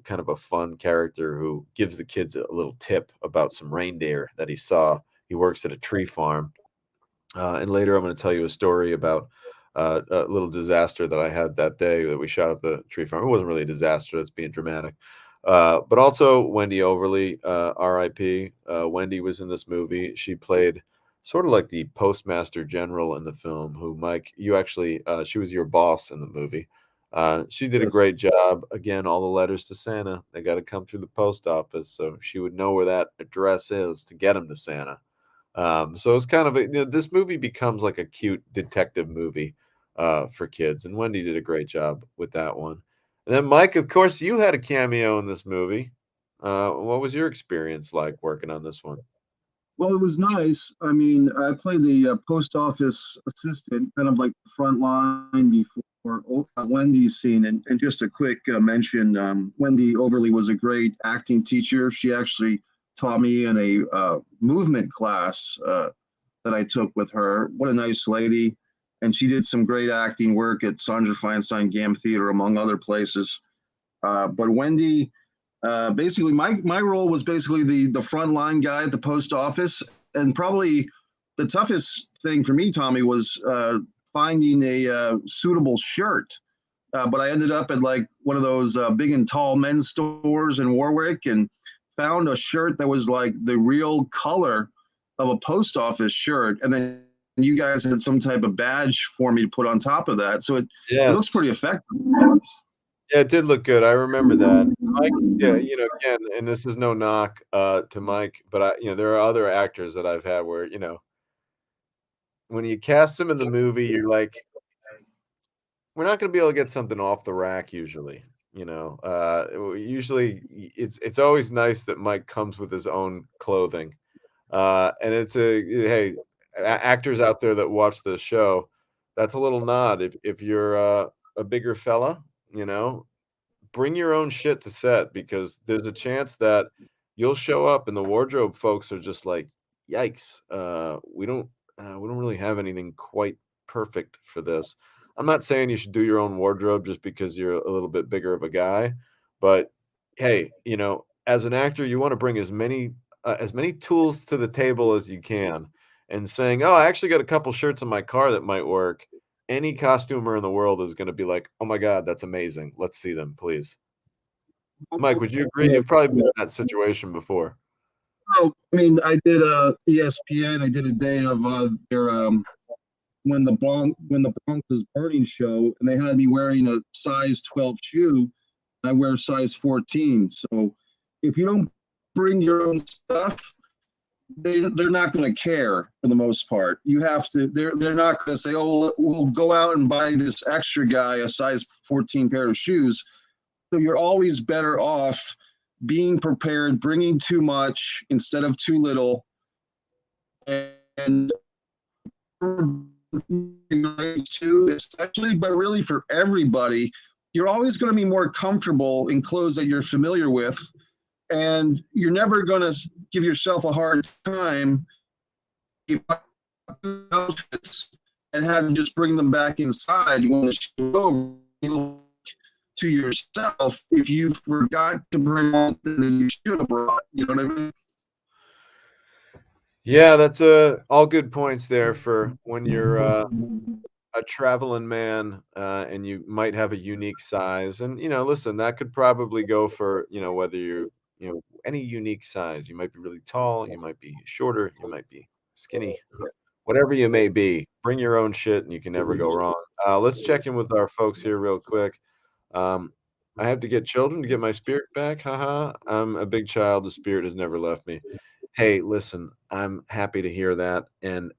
kind of a fun character who gives the kids a little tip about some reindeer that he saw. He works at a tree farm. And later, I'm going to tell you a story about a little disaster that I had that day that we shot at the tree farm. It wasn't really a disaster, that's being dramatic. But also, Wendy Overly, RIP. Wendy was in this movie. She played sort of like the postmaster general in the film, who, Mike, you actually, she was your boss in the movie. She did a Yes. great job. Again, all the letters to Santa, they got to come through the post office. So she would know where that address is to get them to Santa. So it's kind of this movie becomes like a cute detective movie for kids, and Wendy did a great job with that one. And then Mike, of course, you had a cameo in this movie. What was your experience like working on this one? Well, it was nice. I mean, I played the post office assistant, kind of like the front line before Wendy's scene. And just a quick mention, Wendy Overly was a great acting teacher. She actually taught me in a movement class that I took with her. What a nice lady. And she did some great acting work at Sandra Feinstein Gam Theater, among other places. But Wendy, basically, my role was basically the front line guy at the post office, and probably the toughest thing for me, Tommy, was finding a suitable shirt. But I ended up at like one of those big and tall men's stores in Warwick and found a shirt that was like the real color of a post office shirt, and then you guys had some type of badge for me to put on top of that, so it Yeah. looks pretty effective. Yeah, it did look good. I remember that. Mike, yeah, again, and this is no knock to Mike, but there are other actors that I've had where, when you cast them in the movie, you're like, we're not going to be able to get something off the rack usually. Usually it's always nice that Mike comes with his own clothing. And it's hey, actors out there that watch this show, that's a little nod. If you're a bigger fella, you know, bring your own shit to set because there's a chance that you'll show up and the wardrobe folks are just like, "Yikes, we don't really have anything quite perfect for this." I'm not saying you should do your own wardrobe just because you're a little bit bigger of a guy, but hey, as an actor, you want to bring as many tools to the table as you can, and saying, "Oh, I actually got a couple shirts in my car that might work." Any costumer in the world is gonna be like, "Oh my god, that's amazing. Let's see them, please." Mike, would you agree? You've probably been in that situation before. Oh, I mean, I did ESPN. I did a day of their when the Bronx was burning show, and they had me wearing a size 12 shoe. I wear size 14. So if you don't bring your own stuff, they're not going to care for the most part. You have to. They're not going to say, "Oh, we'll go out and buy this extra guy a size 14 pair of shoes." So you're always better off being prepared, bringing too much instead of too little, and too, especially, but really for everybody, you're always going to be more comfortable in clothes that you're familiar with, and you're never going to give yourself a hard time outfits and have to just bring them back inside. You want to show over to yourself if you forgot to bring something that you should have brought. You know what I mean? Yeah, that's all good points there for when you're a traveling man, and you might have a unique size. And listen, that could probably go for whether any unique size. You might be really tall, you might be shorter, you might be skinny, whatever you may be. Bring your own shit, and you can never go wrong. Let's check in with our folks here real quick. Um, I have to get children to get my spirit back. Haha. I'm a big child. The spirit has never left me. Hey, listen, I'm happy to hear that. And,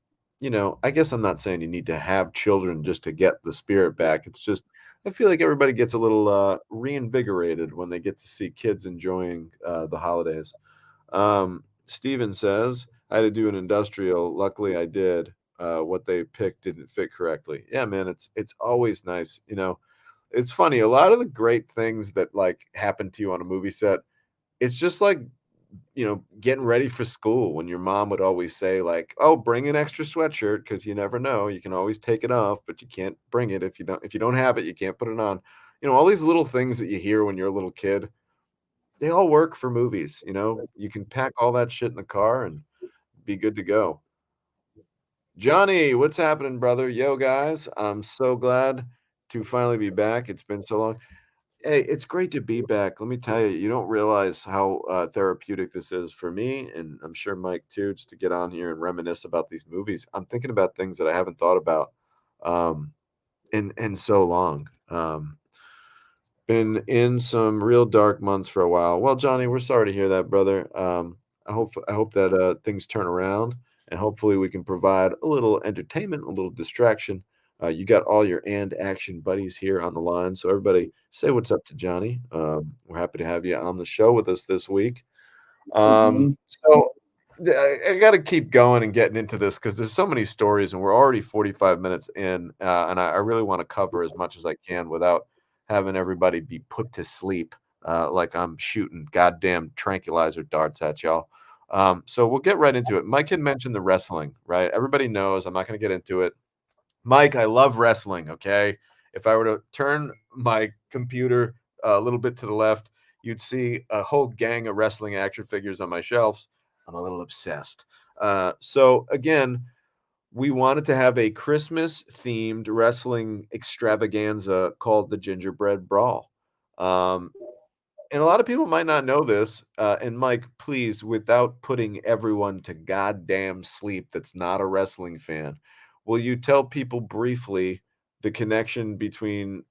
I guess I'm not saying you need to have children just to get the spirit back. It's just, I feel like everybody gets a little reinvigorated when they get to see kids enjoying the holidays. Steven says, I had to do an industrial. Luckily, I did. What they picked didn't fit correctly. Yeah, man, it's always nice. It's funny, a lot of the great things that, like, happen to you on a movie set, it's just like, getting ready for school when your mom would always say, like, "Oh, bring an extra sweatshirt because you never know. You can always take it off, but you can't bring it if you don't have it, you can't put it on." All these little things that you hear when you're a little kid, they all work for movies, You can pack all that shit in the car and be good to go. Johnny, what's happening, brother? Yo, guys, I'm so glad to finally be back. It's been so long. Hey, it's great to be back. Let me tell you, you don't realize how therapeutic this is for me, and I'm sure Mike too, just to get on here and reminisce about these movies. I'm thinking about things that I haven't thought about um, in so long. Been in some real dark months for a while. Well, Johnny, we're sorry to hear that, brother. I hope that things turn around, and hopefully we can provide a little entertainment, a little distraction. You got all your and action buddies here on the line, so everybody say what's up to Johnny. We're happy to have you on the show with us this week. Hey, Johnny. So I got to keep going and getting into this because there's so many stories, and we're already 45 minutes in, and I really want to cover as much as I can without having everybody be put to sleep, like I'm shooting goddamn tranquilizer darts at y'all. So we'll get right into it. Mike had mentioned the wrestling, right? Everybody knows. I'm not going to get into it. Mike, I love wrestling. Okay, if I were to turn my computer a little bit to the left, you'd see a whole gang of wrestling action figures on my shelves. I'm a little obsessed. So again, we wanted to have a Christmas themed wrestling extravaganza called the Gingerbread Brawl. Um, and a lot of people might not know this. And Mike, please, without putting everyone to goddamn sleep that's not a wrestling fan, will you tell people briefly the connection between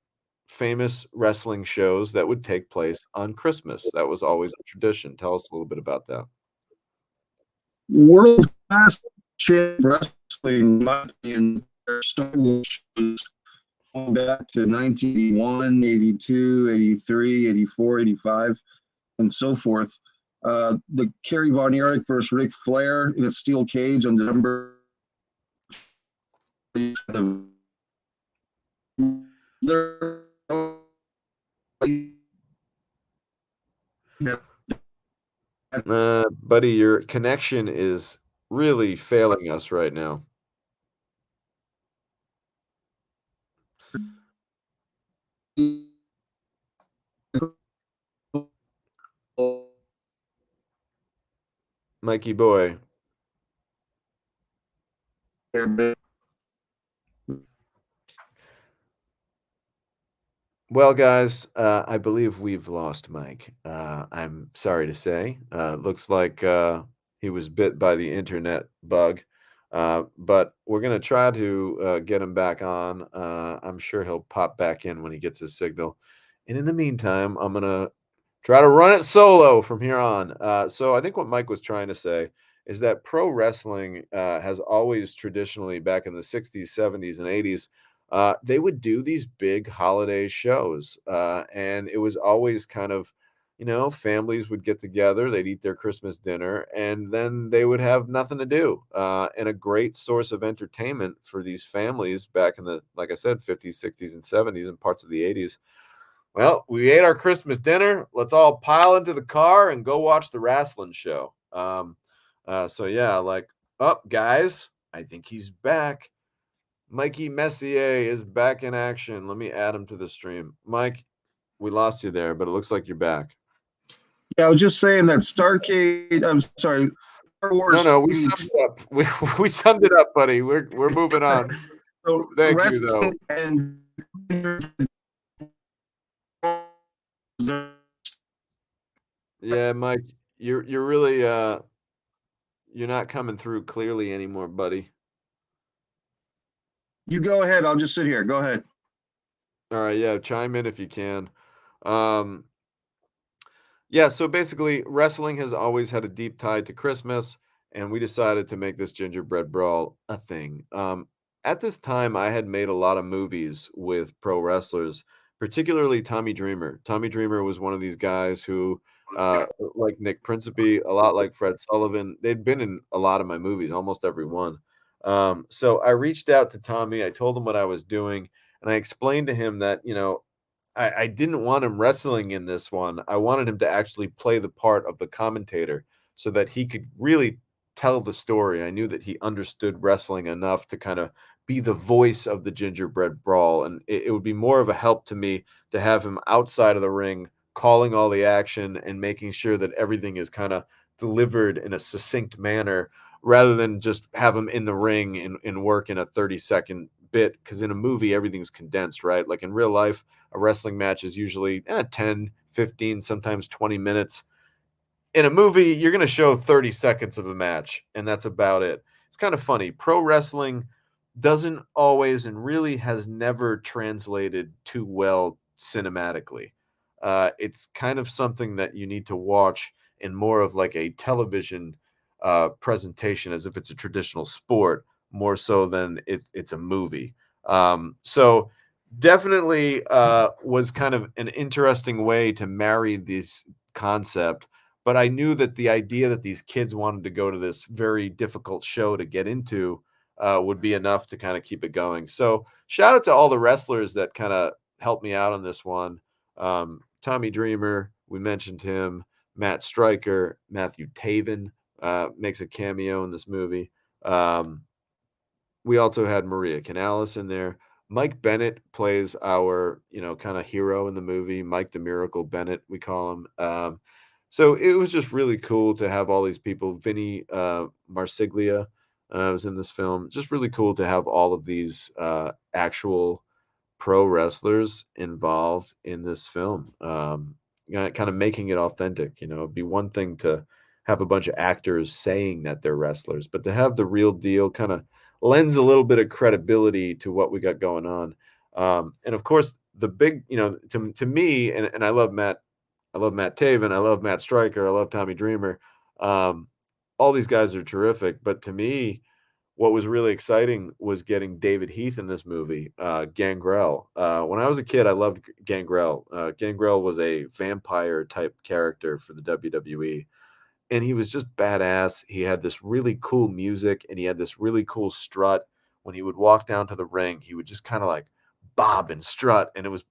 famous wrestling shows that would take place on Christmas? That was always a tradition. Tell us a little bit about that. World class wrestling, in my opinion, shows going back to 1981, 82, 83, 84, 85, and so forth. The Kerry Von Erich versus Ric Flair in a steel cage on December. Buddy, your connection is really failing us right now. Mikey boy. Well, guys, I believe we've lost Mike. I'm sorry to say. Looks like he was bit by the internet bug. But we're going to try to get him back on. I'm sure he'll pop back in when he gets his signal. And in the meantime, I'm going to try to run it solo from here on. So I think what Mike was trying to say is that pro wrestling has always traditionally, back in the 60s, 70s, and 80s, they would do these big holiday shows. And it was always kind of, families would get together, they'd eat their Christmas dinner, and then they would have nothing to do. And a great source of entertainment for these families back in the, like I said, 50s, 60s, and 70s, and parts of the 80s. Well, we ate our Christmas dinner. Let's all pile into the car and go watch the wrestling show. So yeah, like, guys, I think he's back. Mikey Messier is back in action. Let me add him to the stream. Mike, we lost you there, but it looks like you're back. Yeah, I was just saying that Starcade. I'm sorry. Star Wars. No, we summed it up. We summed it up, buddy. We're moving on. So Thank you, though. And yeah, Mike, you're really you're not coming through clearly anymore, buddy. You go ahead. I'll just sit here. Go ahead. All right, yeah, chime in if you can. Yeah, so basically, wrestling has always had a deep tie to Christmas, and we decided to make this Gingerbread Brawl a thing. At this time, I had made a lot of movies with pro wrestlers, particularly Tommy Dreamer. Tommy Dreamer was one of these guys who, like Nick Principe, a lot like Fred Sullivan, they'd been in a lot of my movies, almost every one. So I reached out to Tommy, I told him what I was doing, and I explained to him that, I didn't want him wrestling in this one. I wanted him to actually play the part of the commentator so that he could really tell the story. I knew that he understood wrestling enough to kind of be the voice of the Gingerbread Brawl. And it would be more of a help to me to have him outside of the ring, calling all the action and making sure that everything is kind of delivered in a succinct manner rather than just have him in the ring and work in a 30-second bit. Because in a movie, everything's condensed, right? Like in real life, a wrestling match is usually 10, 15, sometimes 20 minutes. In a movie, you're going to show 30 seconds of a match, and that's about it. It's kind of funny. Pro wrestling doesn't always and really has never translated too well cinematically. It's kind of something that you need to watch in more of like a television presentation as if it's a traditional sport, more so than it's a movie. So definitely was kind of an interesting way to marry this concept, but I knew that the idea that these kids wanted to go to this very difficult show to get into would be enough to kind of keep it going. So shout out to all the wrestlers that kind of helped me out on this one. Tommy Dreamer, we mentioned him. Matt Stryker, Matthew Taven makes a cameo in this movie. We also had Maria Canales in there. Mike Bennett plays our, kind of hero in the movie. Mike the Miracle Bennett, we call him. So it was just really cool to have all these people. Vinny Marsiglia was in this film. Just really cool to have all of these actual pro wrestlers involved in this film. Kind of making it authentic. It'd be one thing to have a bunch of actors saying that they're wrestlers, but to have the real deal kind of lends a little bit of credibility to what we got going on. And of course, the big, to me, and I love Matt Taven, I love Matt Stryker, I love Tommy Dreamer. All these guys are terrific, but to me, what was really exciting was getting David Heath in this movie, Gangrel. When I was a kid, I loved Gangrel. Gangrel was a vampire type character for the WWE. And he was just badass. He had this really cool music, and he had this really cool strut. When he would walk down to the ring, he would just kind of like bob and strut, and it was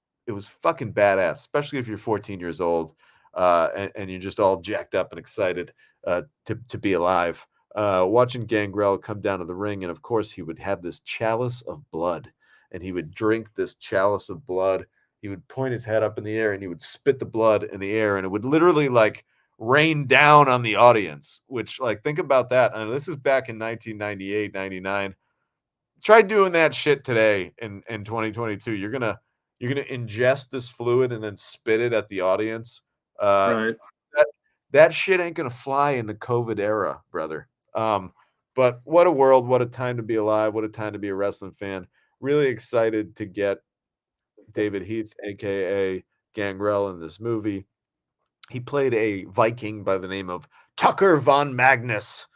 fucking badass, especially if you're 14 years old and you're just all jacked up and excited to be alive. Watching Gangrel come down to the ring, and of course he would have this chalice of blood, and he would drink this chalice of blood. He would point his head up in the air, and he would spit the blood in the air, and it would literally like rain down on the audience, which, like, think about that. And this is back in 1998, 99. Try doing that shit today in 2022. You're gonna ingest this fluid and then spit it at the audience. Right. That shit ain't gonna fly in the COVID era, brother. But what a world, what a time to be alive, what a time to be a wrestling fan. Really excited to get David Heath, aka Gangrel, in this movie. He played a Viking by the name of Tucker von Magnus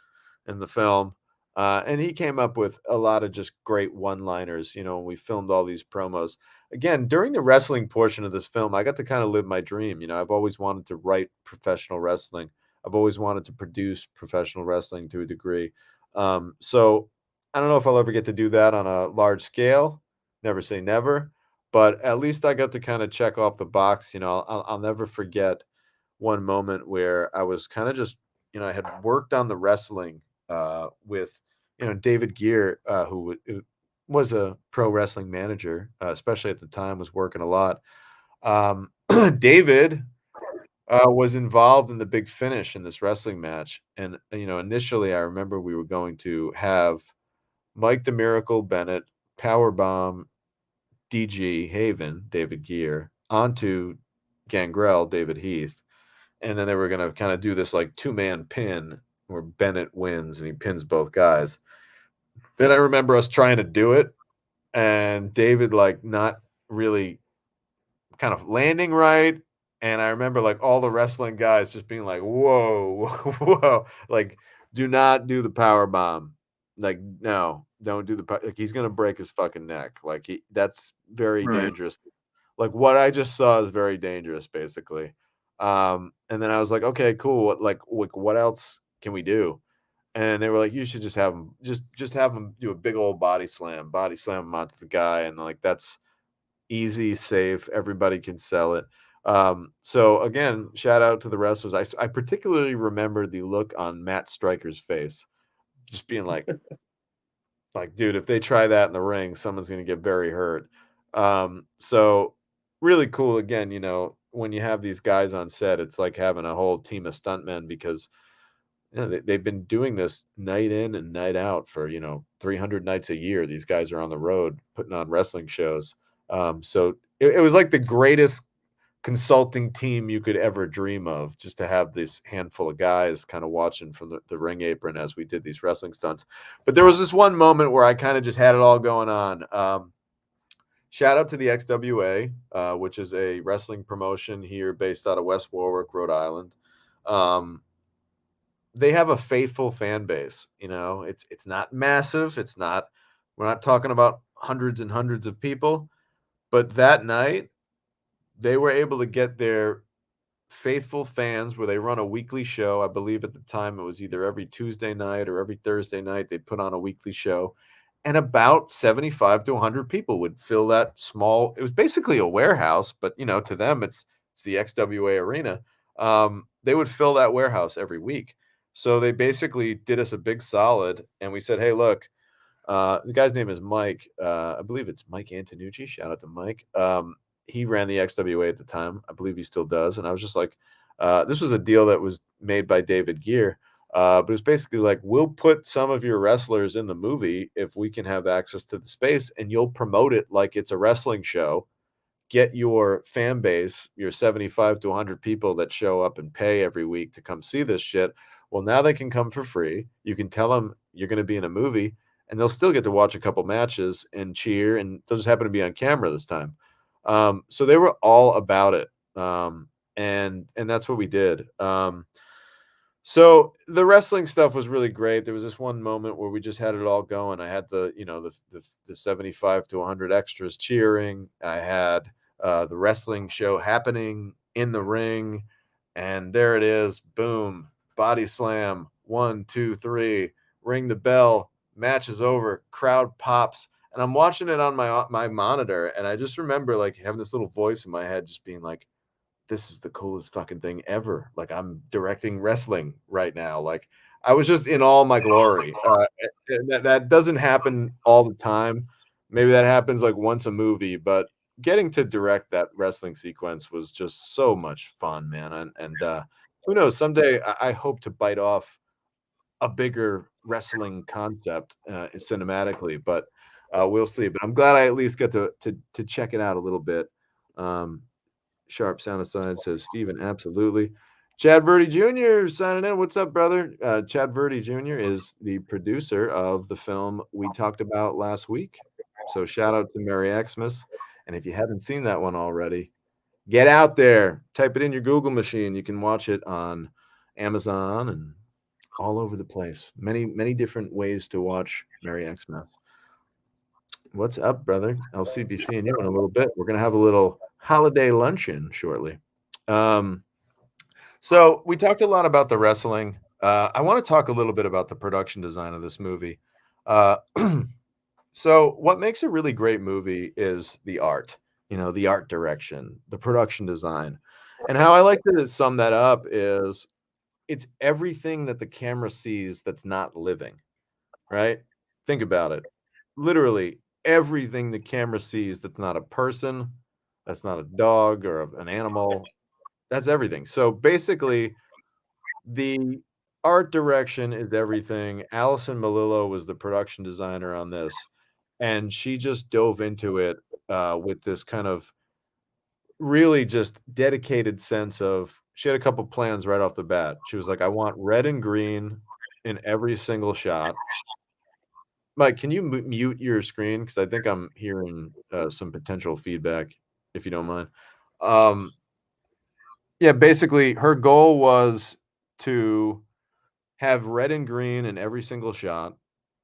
in the film. And he came up with a lot of just great one-liners, when we filmed all these promos. Again, during the wrestling portion of this film, I got to kind of live my dream. I've always wanted to write professional wrestling. I've always wanted to produce professional wrestling to a degree. So I don't know if I'll ever get to do that on a large scale. Never say never. But at least I got to kind of check off the box. I'll never forget one moment where I was kind of just, I had worked on the wrestling with, David Gear, who was a pro wrestling manager, especially at the time, was working a lot. David was involved in the big finish in this wrestling match. And, initially I remember we were going to have Mike the Miracle Bennett powerbomb DG Haven, David Gear, onto Gangrel, David Heath. And then they were going to kind of do this like 2-man pin where Bennett wins and he pins both guys. Then I remember us trying to do it and David like not really kind of landing right. And I remember like all the wrestling guys just being like, whoa, whoa, like do not do the power bomb. Like, no, don't do like he's going to break his fucking neck. Like that's very dangerous. Like what I just saw is very dangerous, basically. And then I was like, okay, cool. What else can we do? And they were like, you should just have him, just have him do a big old body slam him onto the guy. And like, that's easy, safe. Everybody can sell it. So again, shout out to the wrestlers. I particularly remember the look on Matt Stryker's face, just being like, dude, if they try that in the ring, someone's going to get very hurt. So really cool. Again, when you have these guys on set, it's like having a whole team of stuntmen because they've been doing this night in and night out for 300 nights a year. These guys are on the road putting on wrestling shows. So it was like the greatest consulting team you could ever dream of, just to have this handful of guys kind of watching from the ring apron as we did these wrestling stunts. But there was this one moment where I kind of just had it all going on. Shout out to the XWA, which is a wrestling promotion here based out of West Warwick, Rhode Island. They have a faithful fan base. It's not massive. We're not talking about hundreds and hundreds of people, but that night they were able to get their faithful fans where they run a weekly show. I believe at the time it was either every Tuesday night or every Thursday night they put on a weekly show. And about 75 to 100 people would fill that small. It was basically a warehouse, but to them it's the XWA arena. They would fill that warehouse every week. So they basically did us a big solid, and we said, "Hey, look, the guy's name is Mike. I believe it's Mike Antonucci. Shout out to Mike. He ran the XWA at the time. I believe he still does." And I was just like, this was a deal that was made by David Gear. But it was basically like, we'll put some of your wrestlers in the movie if we can have access to the space, and you'll promote it like it's a wrestling show. Get your fan base, your 75 to 100 people that show up and pay every week to come see this shit. Well, now they can come for free. You can tell them you're going to be in a movie, and they'll still get to watch a couple matches and cheer, and they'll just happen to be on camera this time. So they were all about it. And that's what we did. So the wrestling stuff was really great. There was this one moment where we just had it all going. I had the 75 to 100 extras cheering. I had the wrestling show happening in the ring, and there it is. Boom, body slam. 1, 2, 3. Ring the bell. Match is over. Crowd pops, and I'm watching it on my monitor, and I just remember like having this little voice in my head, just being like, this is the coolest fucking thing ever. Like, I'm directing wrestling right now. Like, I was just in all my glory. That doesn't happen all the time. Maybe that happens like once a movie, but getting to direct that wrestling sequence was just so much fun, man. And who knows? Someday I hope to bite off a bigger wrestling concept cinematically, but we'll see. But I'm glad I at least get to check it out a little bit. Sharp Sound Aside says, Steven, absolutely. Chad Verdi Jr. signing in. What's up, brother? Chad Verdi Jr. is the producer of the film we talked about last week. So shout out to Merry Xmas. And if you haven't seen that one already, get out there. Type it in your Google machine. You can watch it on Amazon and all over the place. Many, many different ways to watch Merry Xmas. What's up, brother? LCB seeing you in a little bit. We're going to have a little holiday luncheon shortly. So we talked a lot about the wrestling. I want to talk a little bit about the production design of this movie. So what makes a really great movie is the art, the art direction, the production design. And how I like to sum that up is it's everything that the camera sees that's not living, right? Think about it. Literally everything the camera sees that's not a person, that's not a dog or an animal, that's everything. So basically, the art direction is everything. Allison Melillo was the production designer on this, and she just dove into it with this kind of really just dedicated sense of, she had a couple plans right off the bat. She was like, I want red and green in every single shot. Mike, can you mute your screen? Because I think I'm hearing some potential feedback, if you don't mind. Yeah, basically, her goal was to have red and green in every single shot,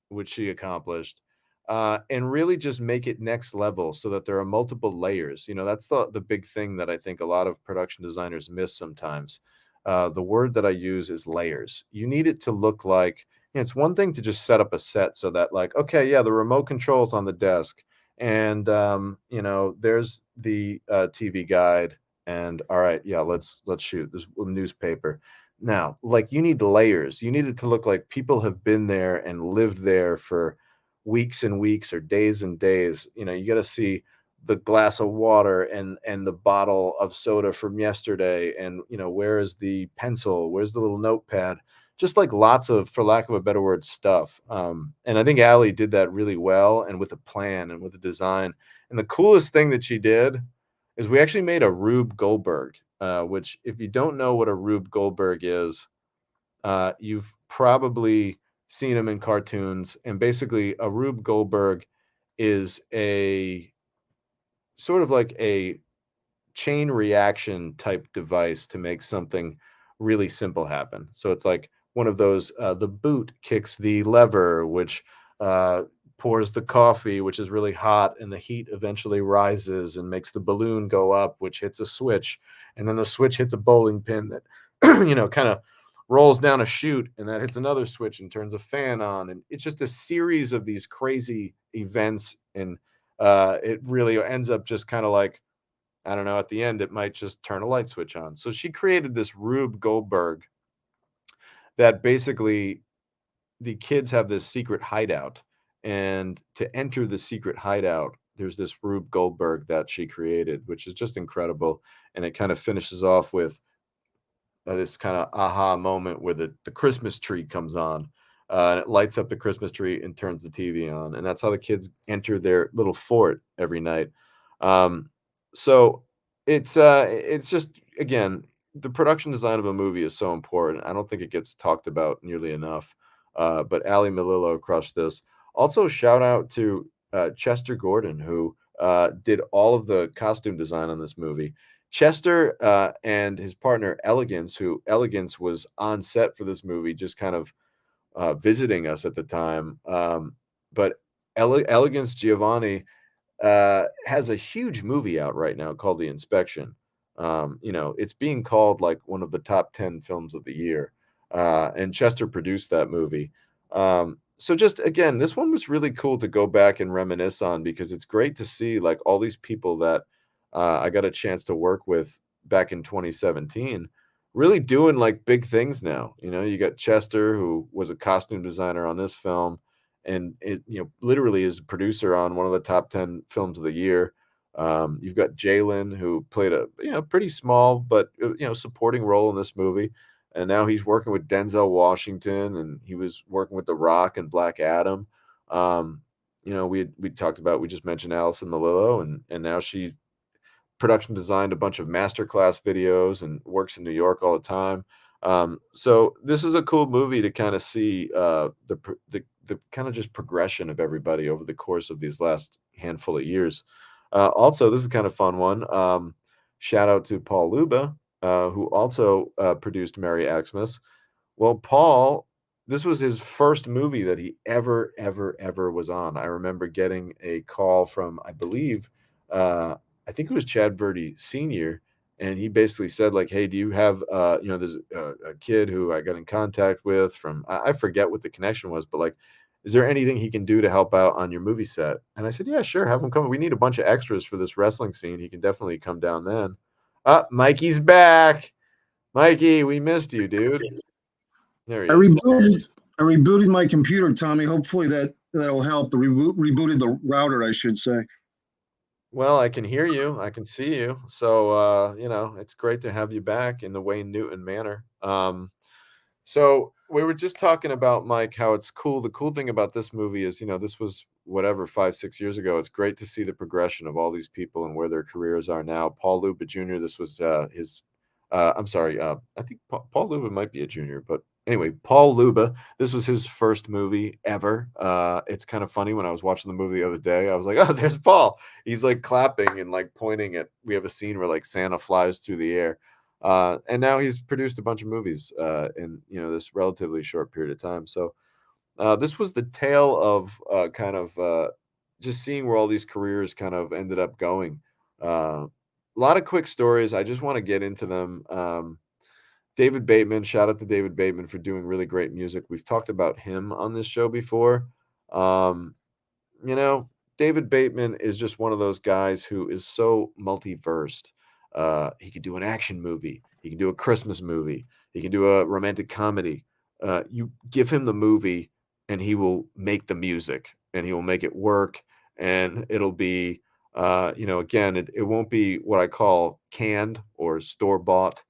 which she accomplished, and really just make it next level so that there are multiple layers. That's the big thing that I think a lot of production designers miss sometimes. The word that I use is layers. You need it to look like, it's one thing to just set up a set so that, like, okay, yeah, the remote control's on the desk, and there's the TV guide, and all right, yeah, let's shoot this newspaper. Now, like, you need layers. You need it to look like people have been there and lived there for weeks and weeks or days and days. You got to see the glass of water and the bottle of soda from yesterday, and where is the pencil, where's the little notepad, just like lots of, for lack of a better word, stuff. And I think Allie did that really well, and with a plan and with a design. And the coolest thing that she did is we actually made a Rube Goldberg, which, if you don't know what a Rube Goldberg is, you've probably seen him in cartoons. And basically, a Rube Goldberg is a sort of like a chain reaction type device to make something really simple happen. So it's like one of those, the boot kicks the lever, which pours the coffee, which is really hot, and the heat eventually rises and makes the balloon go up, which hits a switch, and then the switch hits a bowling pin that kind of rolls down a chute, and that hits another switch and turns a fan on, and it's just a series of these crazy events, and it really ends up just kind of like, I don't know, at the end it might just turn a light switch on. So she created this Rube Goldberg that basically the kids have this secret hideout, and to enter the secret hideout, there's this Rube Goldberg that she created, which is just incredible, and it kind of finishes off with this kind of aha moment where the Christmas tree comes on, and it lights up the Christmas tree and turns the TV on, and that's how the kids enter their little fort every night. Um, so it's just, again, the production design of a movie is so important. I don't think it gets talked about nearly enough. But Ali Malillo crushed this. Also, shout out to Chester Gordon, who did all of the costume design on this movie. Chester and his partner Elegance, who Elegance was on set for this movie, just kind of visiting us at the time. But Elegance Giovanni has a huge movie out right now called The Inspection. It's being called like one of the top 10 films of the year. And Chester produced that movie. So just again, this one was really cool to go back and reminisce on, because it's great to see like all these people that I got a chance to work with back in 2017 really doing like big things now. You got Chester, who was a costume designer on this film, and it literally is a producer on one of the top 10 films of the year. You've got Jalen, who played a pretty small but supporting role in this movie, and now he's working with Denzel Washington, and he was working with The Rock and Black Adam. We talked about, we just mentioned Allison Malillo, and now she production designed a bunch of masterclass videos and works in New York all the time. So this is a cool movie to kind of see the kind of just progression of everybody over the course of these last handful of years. Also, this is kind of fun one. Shout out to Paul Luba, who also produced Merry Xmas. Well, Paul, this was his first movie that he ever was on. I remember getting a call from, I believe, I think it was Chad Verdi Sr., and he basically said like, "Hey, do you have there's a kid who I got in contact with from, I forget what the connection was, but like, is there anything he can do to help out on your movie set?" And I said, "Yeah, sure, have him come. We need a bunch of extras for this wrestling scene. He can definitely come down then." Mikey's back. Mikey, we missed you, dude. There he I is. rebooted my computer, Tommy. Hopefully that'll help. The rebooted the router, I should say. Well, I can hear you. I can see you. So, it's great to have you back in the Wayne Newton manner. So we were just talking about, Mike, how it's cool. The cool thing about this movie is, this was whatever, 5-6 years ago. It's great to see the progression of all these people and where their careers are now. Paul Luba Jr., this was his, I'm sorry, I think Paul Luba might be a junior, but anyway, Paul Luba, this was his first movie ever. It's kind of funny, when I was watching the movie the other day, I was like, oh, there's Paul. He's like clapping and like pointing at, we have a scene where like Santa flies through the air. And now he's produced a bunch of movies in this relatively short period of time. So this was the tale of kind of just seeing where all these careers kind of ended up going. A lot of quick stories. I just want to get into them. David Bateman, shout out to David Bateman for doing really great music. We've talked about him on this show before. Um, David Bateman is just one of those guys who is so multiversed. He can do an action movie. He can do a Christmas movie. He can do a romantic comedy. You give him the movie, and he will make the music, and he will make it work. And it'll be, again, it won't be what I call canned or store bought.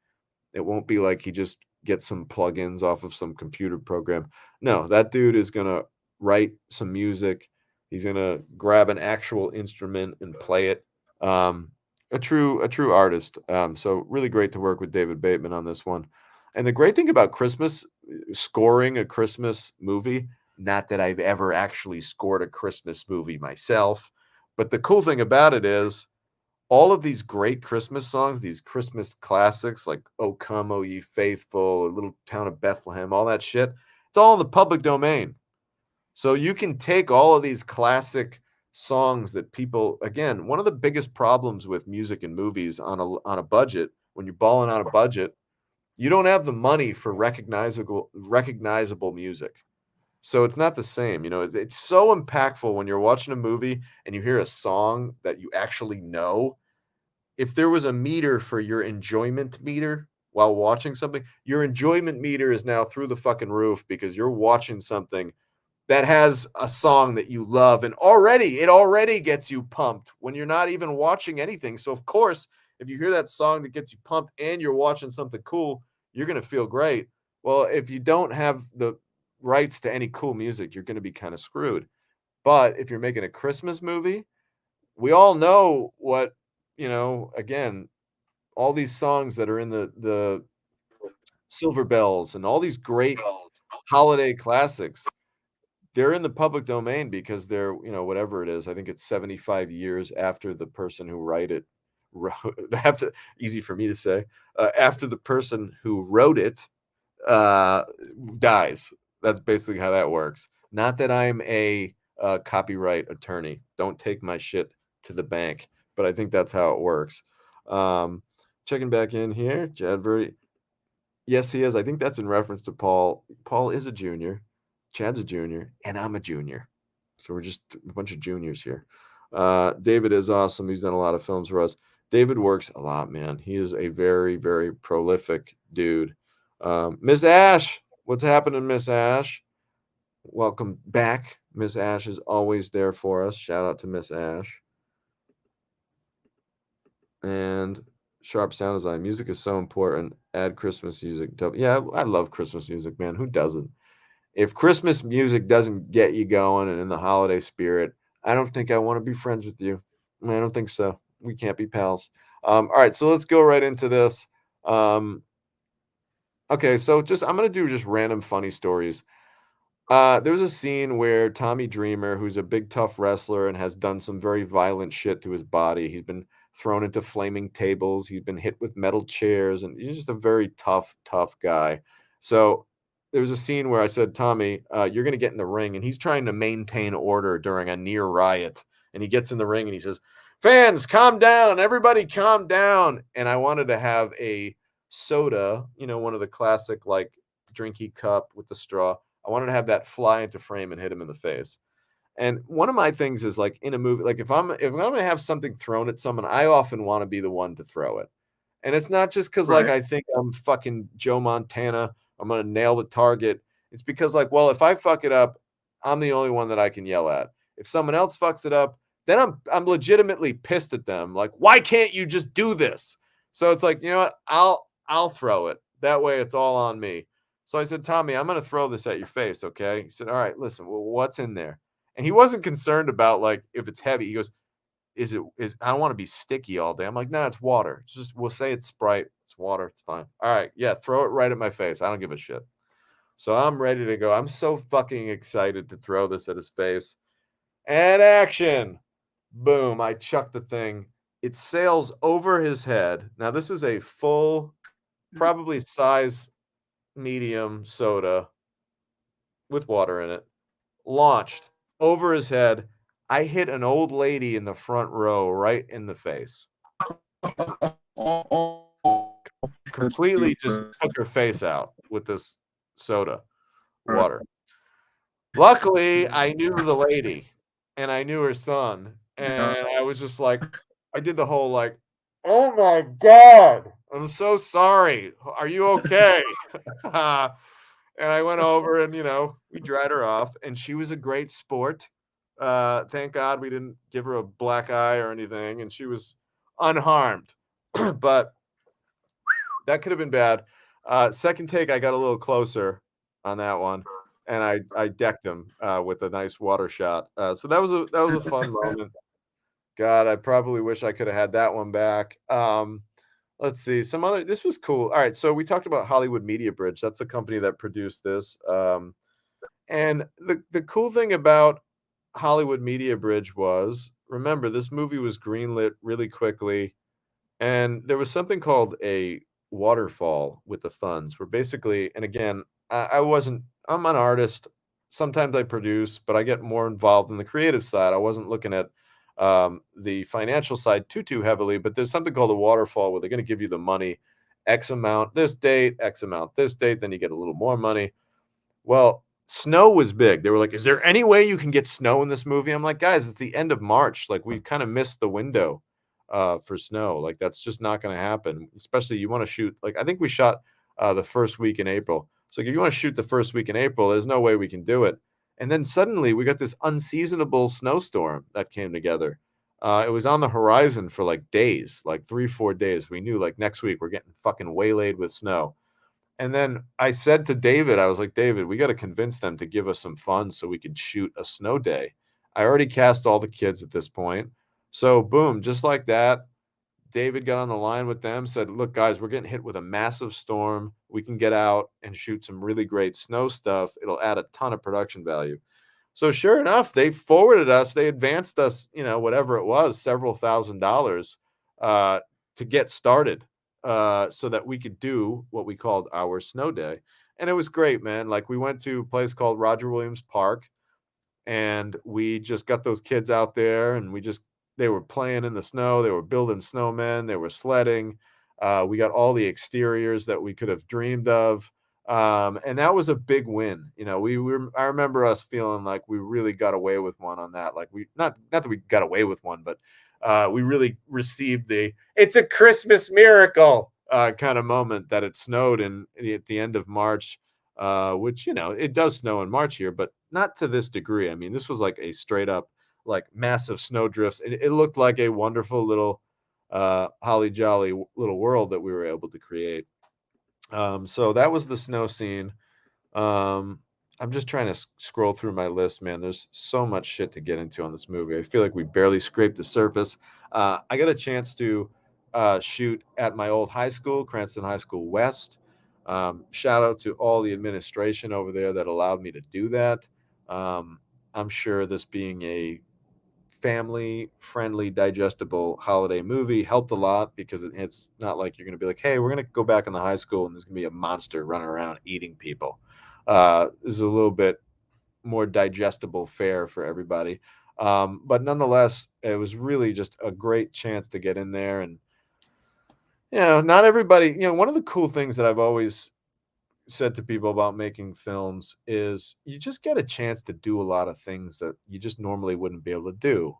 It won't be like he just gets some plugins off of some computer program. No, that dude is going to write some music. He's going to grab an actual instrument and play it. A true artist. So really great to work with David Bateman on this one. And the great thing about Christmas, scoring a Christmas movie, not that I've ever actually scored a Christmas movie myself, but the cool thing about it is all of these great Christmas songs, these Christmas classics like "O Come, O Ye Faithful," or "Little Town of Bethlehem," all that shit, it's all in the public domain. So you can take all of these classic songs that people, again, one of the biggest problems with music and movies on a budget, when you're balling on a budget, you don't have the money for recognizable music. So it's not the same. It's so impactful when you're watching a movie and you hear a song that you actually know. If there was a meter for your enjoyment meter while watching something, your enjoyment meter is now through the fucking roof because you're watching something that has a song that you love, and it already gets you pumped when you're not even watching anything. So of course, if you hear that song that gets you pumped and you're watching something cool, you're going to feel great. Well, if you don't have the rights to any cool music, you're going to be kind of screwed. But if you're making a Christmas movie, we all know what, again, all these songs that are in the Silver Bells and all these great holiday classics, they're in the public domain because they're, whatever it is. I think it's 75 years after the person who wrote after, easy for me to say, after the person who wrote it uh, dies. That's basically how that works. Not that I'm a copyright attorney. Don't take my shit to the bank, but I think that's how it works. Um, Checking back in here, Chadbury. Yes, he is. I think that's in reference to Paul. Paul is a junior. Chad's a junior, and I'm a junior. So we're just a bunch of juniors here. David is awesome. He's done a lot of films for us. David works a lot, man. He is a very, very prolific dude. Miss Ash, what's happening, Miss Ash? Welcome back. Miss Ash is always there for us. Shout out to Miss Ash. And sharp sound design. Music is so important. Add Christmas music. Yeah, I love Christmas music, man. Who doesn't? If Christmas music doesn't get you going and in the holiday spirit, I don't think I want to be friends with you. I don't think so. We can't be pals. All right, so let's go right into this. Okay, so I'm gonna do just random funny stories. There was a scene where Tommy Dreamer, who's a big tough wrestler and has done some very violent shit to his body, he's been thrown into flaming tables, he's been hit with metal chairs, and he's just a very tough, tough guy. So there was a scene where I said, Tommy, you're gonna get in the ring, and he's trying to maintain order during a near riot. And he gets in the ring and he says, fans, calm down, everybody calm down. And I wanted to have a soda, one of the classic like drinky cup with the straw. I wanted to have that fly into frame and hit him in the face. And one of my things is like in a movie, like if I'm gonna have something thrown at someone, I often want to be the one to throw it. And it's not just because like Right. I think I'm fucking Joe Montana, I'm gonna nail the target. It's because like, well, if I fuck it up, I'm the only one that I can yell at. If someone else fucks it up, then I'm legitimately pissed at them. Like, why can't you just do this? So it's like, you know what? I'll throw it. That way it's all on me. So I said, Tommy, I'm gonna throw this at your face, okay? He said, all right, listen, well, what's in there? And he wasn't concerned about like if it's heavy. He goes, is I don't want to be sticky all day. I'm like, no, it's water. It's just we'll say it's Sprite. It's water. It's fine. All right. Yeah, throw it right at my face. I don't give a shit. So I'm ready to go. I'm so fucking excited to throw this at his face. And action. Boom. I chuck the thing. It sails over his head. Now, this is a full, probably size medium soda with water in it. Launched over his head. I hit an old lady in the front row right in the face. Completely just took her face out with this soda water. Luckily, I knew the lady and I knew her son. And I was just like, I did the whole like, oh my God, I'm so sorry. Are you okay? And I went over and, we dried her off and she was a great sport. Thank God we didn't give her a black eye or anything. And she was unharmed. But that could have been bad. Second take, I got a little closer on that one, and I decked him with a nice water shot. So that was a fun moment. God, I probably wish I could have had that one back. Let's see some other. This was cool. All right, so we talked about Hollywood Media Bridge. That's the company that produced this. And the cool thing about Hollywood Media Bridge was, remember, this movie was greenlit really quickly, and there was something called a waterfall with the funds, where basically, and again, I'm an artist, sometimes I produce, but I get more involved in the creative side. I wasn't looking at the financial side too heavily, but there's something called a waterfall where they're going to give you the money, X amount this date, X amount this date, then you get a little more money. Well, snow was big. They were like, "Is there any way you can get snow in this movie?" I'm like, "Guys, it's the end of March. Like, we kind of missed the window for snow. Like, that's just not going to happen. Especially you want to shoot. Like, I think we shot the first week in April. So if you want to shoot the first week in April, there's no way we can do it." And then suddenly we got this unseasonable snowstorm that came together. It was on the horizon for like days, like 3, 4 days. We knew like next week we're getting fucking waylaid with snow. And then I said to David, I was like, "David, we got to convince them to give us some funds so we could shoot a snow day." I already cast all the kids at this point. So, boom, just like that, David got on the line with them, said, "Look, guys, we're getting hit with a massive storm. We can get out and shoot some really great snow stuff. It'll add a ton of production value." So, sure enough, they forwarded us, they advanced us, whatever it was, several $1,000s uh, to get started so that we could do what we called our snow day. And it was great, man. Like, we went to a place called Roger Williams Park, and we just got those kids out there, and they were playing in the snow, they were building snowmen, they were sledding. We got all the exteriors that we could have dreamed of. And that was a big win. I remember us feeling like we really got away with one on that. Like, we not that we got away with one, but we really received it's a Christmas miracle kind of moment that it snowed at the end of March, which, it does snow in March here, but not to this degree. I mean, this was like a straight up, like, massive snow drifts. It looked like a wonderful little holly jolly little world that we were able to create. So that was the snow scene. I'm just trying to scroll through my list, man. There's so much shit to get into on this movie. I feel like we barely scraped the surface. I got a chance to shoot at my old high school, Cranston High School West. Shout out to all the administration over there that allowed me to do that. I'm sure this being a family friendly, digestible holiday movie helped a lot, because it's not like you're going to be like, "Hey, we're going to go back in the high school and there's going to be a monster running around eating people." This is a little bit more digestible fare for everybody. But nonetheless, it was really just a great chance to get in there. And, not everybody, one of the cool things that I've always said to people about making films is you just get a chance to do a lot of things that you just normally wouldn't be able to do.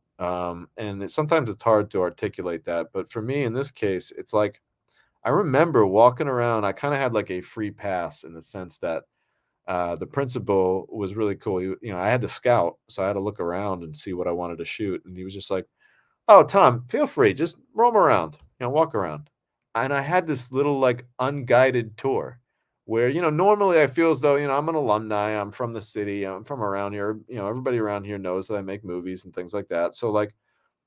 Sometimes it's hard to articulate that. But for me, in this case, it's like, I remember walking around, I kind of had like a free pass in the sense that the principal was really cool. I had to scout, so I had to look around and see what I wanted to shoot. And he was just like, "Oh, Tom, feel free, just roam around, walk around." And I had this little, like, unguided tour where, normally I feel as though, I'm an alumni, I'm from the city, I'm from around here, everybody around here knows that I make movies and things like that. So, like,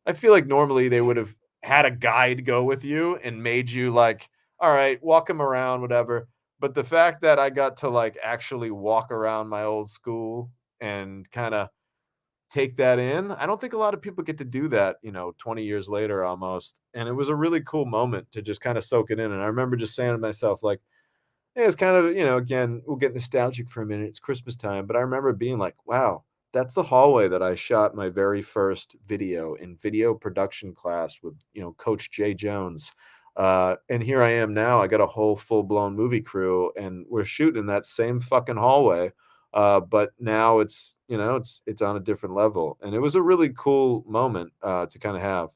I feel like normally they would have had a guide go with you and made you like, "All right, walk him around, whatever." But the fact that I got to, like, actually walk around my old school and kind of take that in, I don't think a lot of people get to do that, 20 years later almost. And it was a really cool moment to just kind of soak it in. And I remember just saying to myself, like, yeah, it's kind of, again, we'll get nostalgic for a minute. It's Christmas time. But I remember being like, wow, that's the hallway that I shot my very first video in video production class with, Coach Jay Jones. And here I am now. I got a whole full blown movie crew, and we're shooting in that same fucking hallway. But now it's on a different level. And it was a really cool moment to kind of have.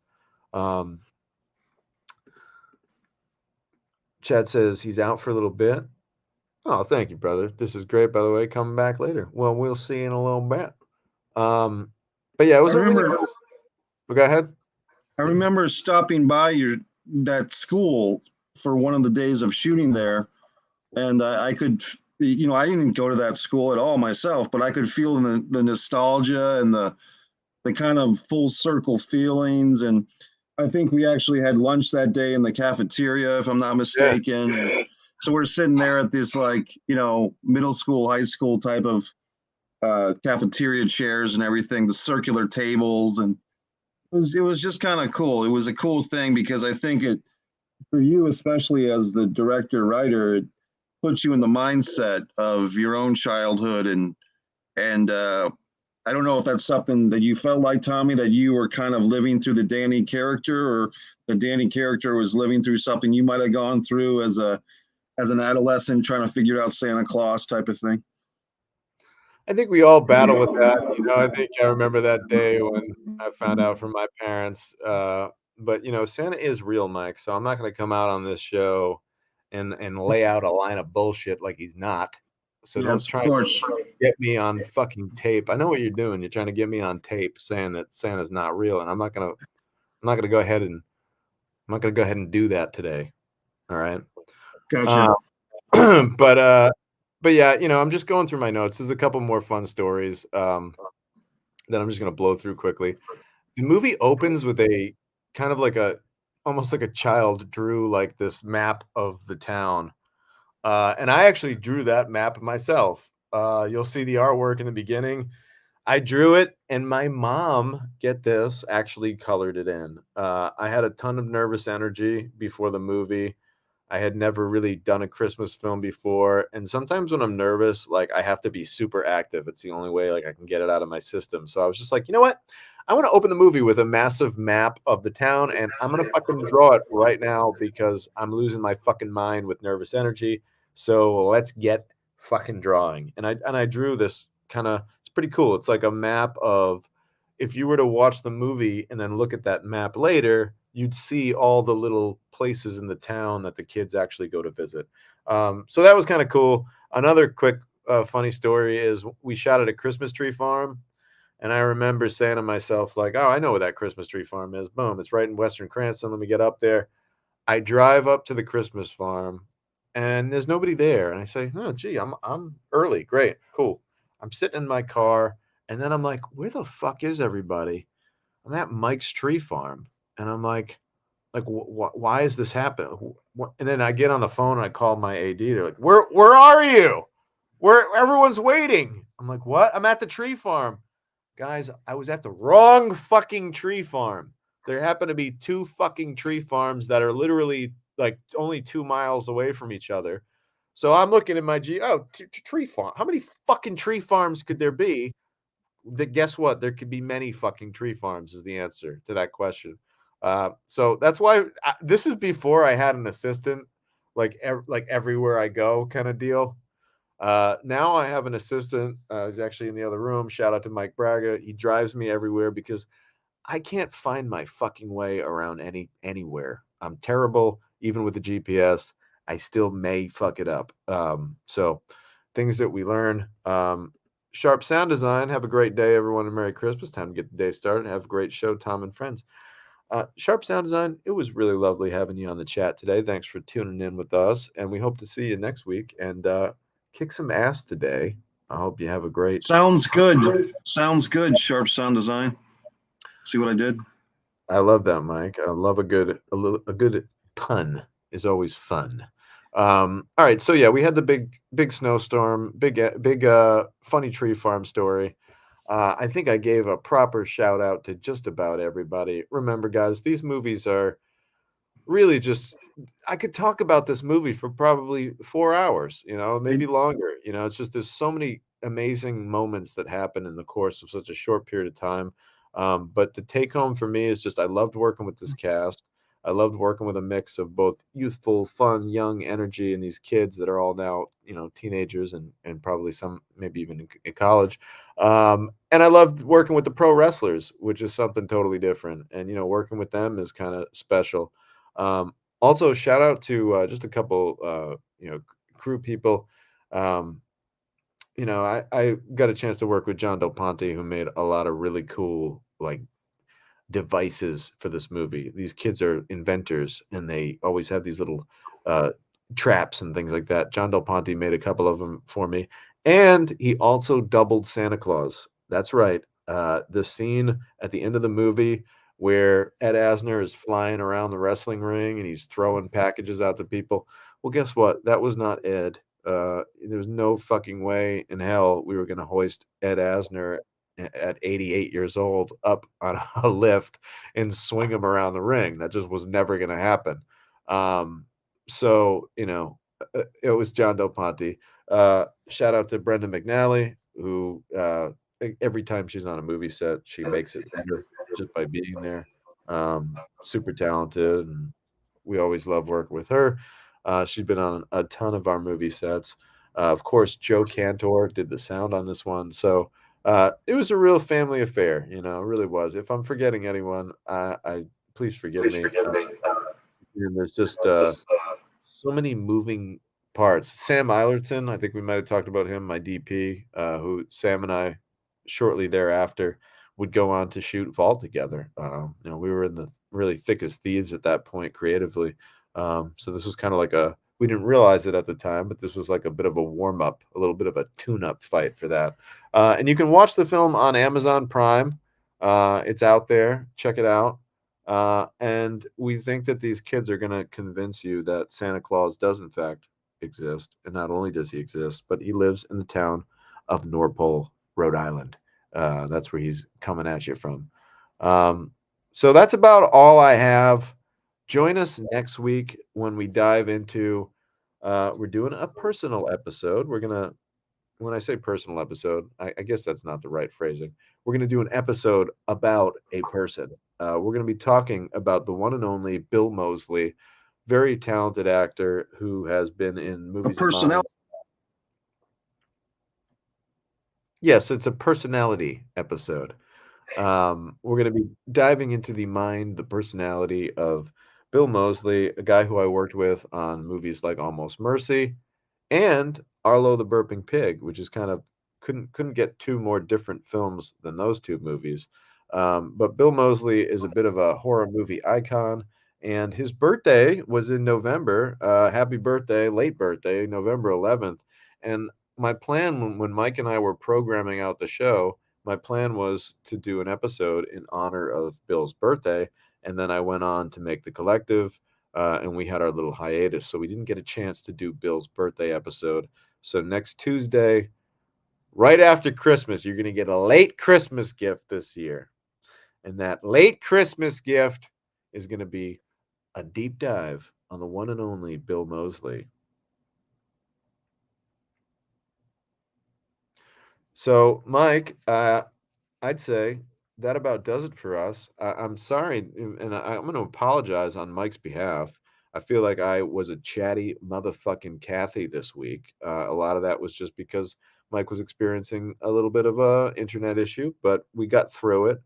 Chad says he's out for a little bit. Oh, thank you, brother. This is great, by the way. Coming back later. Well, we'll see you in a little bit. But yeah, it was I a really remember, cool. Go ahead. I remember stopping by that school for one of the days of shooting there, and I could, I didn't go to that school at all myself, but I could feel the nostalgia and the kind of full circle feelings. And I think we actually had lunch that day in the cafeteria, if I'm not mistaken. Yeah. So we're sitting there at this, like, middle school, high school type of cafeteria chairs and everything, the circular tables. And it was just kind of cool. It was a cool thing because I think for you, especially as the director, writer, it puts you in the mindset of your own childhood and And I don't know if that's something that you felt like, Tommy, that you were kind of living through the Danny character, or the Danny character was living through something you might have gone through as an adolescent trying to figure out Santa Claus type of thing. I think we all battle with that. I think I remember that day when I found out from my parents. But Santa is real, Mike. So I'm not going to come out on this show and lay out a line of bullshit like he's not. So don't Yes, of try course. to get me on fucking tape. I know what you're doing. You're trying to get me on tape saying that Santa's not real, and I'm not gonna go ahead and do that today. All right. Gotcha. But yeah, I'm just going through my notes. There's a couple more fun stories that I'm just gonna blow through quickly. The movie opens with a kind of like almost like a child drew like this map of the town. And I actually drew that map myself. You'll see the artwork in the beginning. I drew it, and my mom, get this, actually colored it in. I had a ton of nervous energy before the movie. I had never really done a Christmas film before, and sometimes when I'm nervous, like, I have to be super active. It's the only way, like, I can get it out of my system. So I was just like, "You know what? I wanna open the movie with a massive map of the town, and I'm gonna fucking draw it right now because I'm losing my fucking mind with nervous energy. So let's get fucking drawing." And I drew this kinda, it's pretty cool. It's like a map of, if you were to watch the movie and then look at that map later, you'd see all the little places in the town that the kids actually go to visit. So that was kind of cool. Another quick funny story is we shot at a Christmas tree farm, and I remember saying to myself, like, "Oh, I know where that Christmas tree farm is. Boom, it's right in Western Cranston. Let me get up there." I drive up to the Christmas farm, and there's nobody there, and I say, "Oh, gee, I'm early. Great, cool." I'm sitting in my car, and then I'm like, "Where the fuck is everybody?" I'm at Mike's tree farm, and I'm like, why is this happening? And then I get on the phone and I call my AD. They're like, where are you? Where everyone's waiting. I'm like, what? I'm at the tree farm. Guys, I was at the wrong fucking tree farm. There happen to be two fucking tree farms that are literally like only 2 miles away from each other. So I'm looking at my tree farm. How many fucking tree farms could there be? Guess what? There could be many fucking tree farms is the answer to that question. So that's why this is before I had an assistant, like like everywhere I go kind of deal. Now I have an assistant. He's actually in the other room. Shout out to Mike Braga. He drives me everywhere because I can't find my fucking way around anywhere. I'm terrible, even with the GPS. I still may fuck it up. So things that we learn. Sharp sound design. Have a great day, everyone, and Merry Christmas. Time to get the day started. Have a great show, Tom and friends. Sharp sound design. It was really lovely having you on the chat today. Thanks for tuning in with us, and we hope to see you next week and kick some ass today. I hope you have a great. Sounds good. Sounds good. Sharp sound design. See what I did? I love that, Mike. I love a good pun is always fun. All right, so yeah, we had the big snowstorm, big funny tree farm story. I think I gave a proper shout out to just about everybody. Remember, guys, these movies are really just. I could talk about this movie for probably 4 hours, maybe longer. It's just there's so many amazing moments that happen in the course of such a short period of time. But the take home for me is just I loved working with this cast. I loved working with a mix of both youthful, fun, young energy and these kids that are all now, teenagers and probably some maybe even in college. And I loved working with the pro wrestlers, which is something totally different. And, working with them is kind of special. Also, shout out to just a couple, crew people. Um, I got a chance to work with John Del Ponte, who made a lot of really cool, like, devices for this movie. These kids are inventors, and they always have these little traps and things like that. John Del Ponte made a couple of them for me, and he also doubled Santa Claus. That's right. The scene at the end of the movie where Ed Asner is flying around the wrestling ring and he's throwing packages out to people. Well, guess what? That was not Ed. There's no fucking way in hell we were going to hoist Ed Asner at 88 years old up on a lift and swing him around the ring. That just was never going to happen. So, it was John Del Ponte. Shout out to Brendan McNally, who every time she's on a movie set, she makes it better just by being there. Super talented, and we always love working with her. She's been on a ton of our movie sets. Of course, Joe Cantor did the sound on this one. So it was a real family affair, it really was. If I'm forgetting anyone, I please forgive me. And there's just so many moving parts. Sam Eilertson, I think we might have talked about him, my DP, who Sam and I shortly thereafter would go on to shoot Vault together. We were in the really thick as thieves at that point creatively. So this was kind of like we didn't realize it at the time, but this was like a bit of a warm up, a little bit of a tune up fight for that. And you can watch the film on Amazon Prime. It's out there. Check it out. And we think that these kids are going to convince you that Santa Claus does in fact exist. And not only does he exist, but he lives in the town of Norpole, Rhode Island. That's where he's coming at you from. So that's about all I have. Join us next week when we dive into, we're doing a personal episode. When I say personal episode, I guess that's not the right phrasing. We're going to do an episode about a person. We're going to be talking about the one and only Bill Moseley, very talented actor who has been in movies. Yes, it's a personality episode. We're going to be diving into the mind, the personality of Bill Moseley, a guy who I worked with on movies like Almost Mercy and Arlo the Burping Pig, which is kind of couldn't get two more different films than those two movies. But Bill Moseley is a bit of a horror movie icon, and his birthday was in November. Happy birthday, late birthday, November 11th. And my plan when Mike and I were programming out the show, my plan was to do an episode in honor of Bill's birthday. And then I went on to make The Collective, and we had our little hiatus. So we didn't get a chance to do Bill's birthday episode. So next Tuesday, right after Christmas, you're going to get a late Christmas gift this year. And that late Christmas gift is going to be a deep dive on the one and only Bill Moseley. So, Mike, I'd say that about does it for us. I'm sorry, and I'm going to apologize on Mike's behalf. I feel like I was a chatty motherfucking Kathy this week. A lot of that was just because Mike was experiencing a little bit of a internet issue, but we got through it.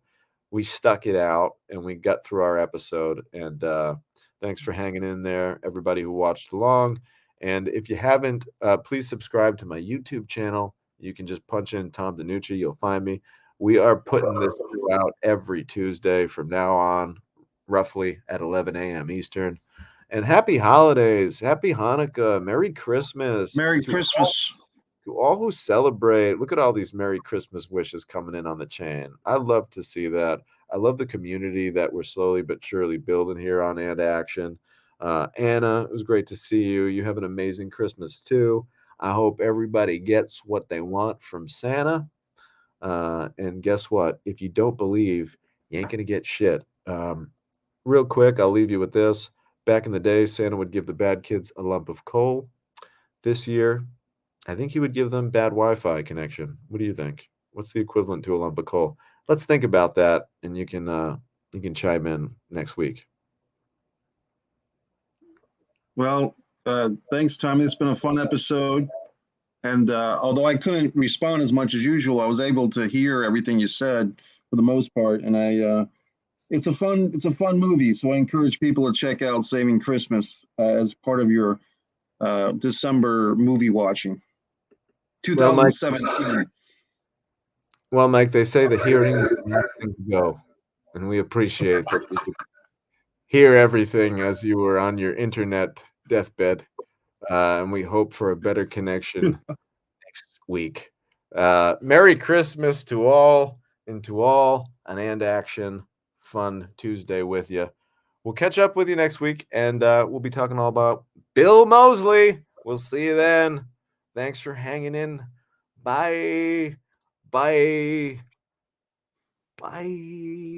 We stuck it out, and we got through our episode. And thanks for hanging in there, everybody who watched along. And if you haven't, please subscribe to my YouTube channel. You can just punch in Tom DiNucci. You'll find me. We are putting this out every Tuesday from now on, roughly at 11 a.m. Eastern. And happy holidays. Happy Hanukkah. Merry Christmas. Merry Christmas. To all who celebrate. Look at all these Merry Christmas wishes coming in on the chain. I love to see that. I love the community that we're slowly but surely building here on And Action. Anna, it was great to see you. You have an amazing Christmas too. I hope everybody gets what they want from Santa. And guess what? If you don't believe, you ain't going to get shit. Real quick, I'll leave you with this. Back in the day, Santa would give the bad kids a lump of coal. This year, I think he would give them bad Wi-Fi connection. What do you think? What's the equivalent to a lump of coal? Let's think about that, and you can chime in next week. Well, thanks, Tommy. It's been a fun episode. And although I couldn't respond as much as usual, I was able to hear everything you said for the most part. And it's a fun movie. So I encourage people to check out Saving Christmas as part of your December movie watching. 2017. Well, Mike, they say the hearing is the last thing to go, and we appreciate that you could hear everything as you were on your internet deathbed, and we hope for a better connection next week. Merry Christmas to all, and to all an And Action fun Tuesday with you. We'll catch up with you next week, and we'll be talking all about Bill Moseley. We'll see you then. Thanks for hanging in. Bye. Bye. Bye.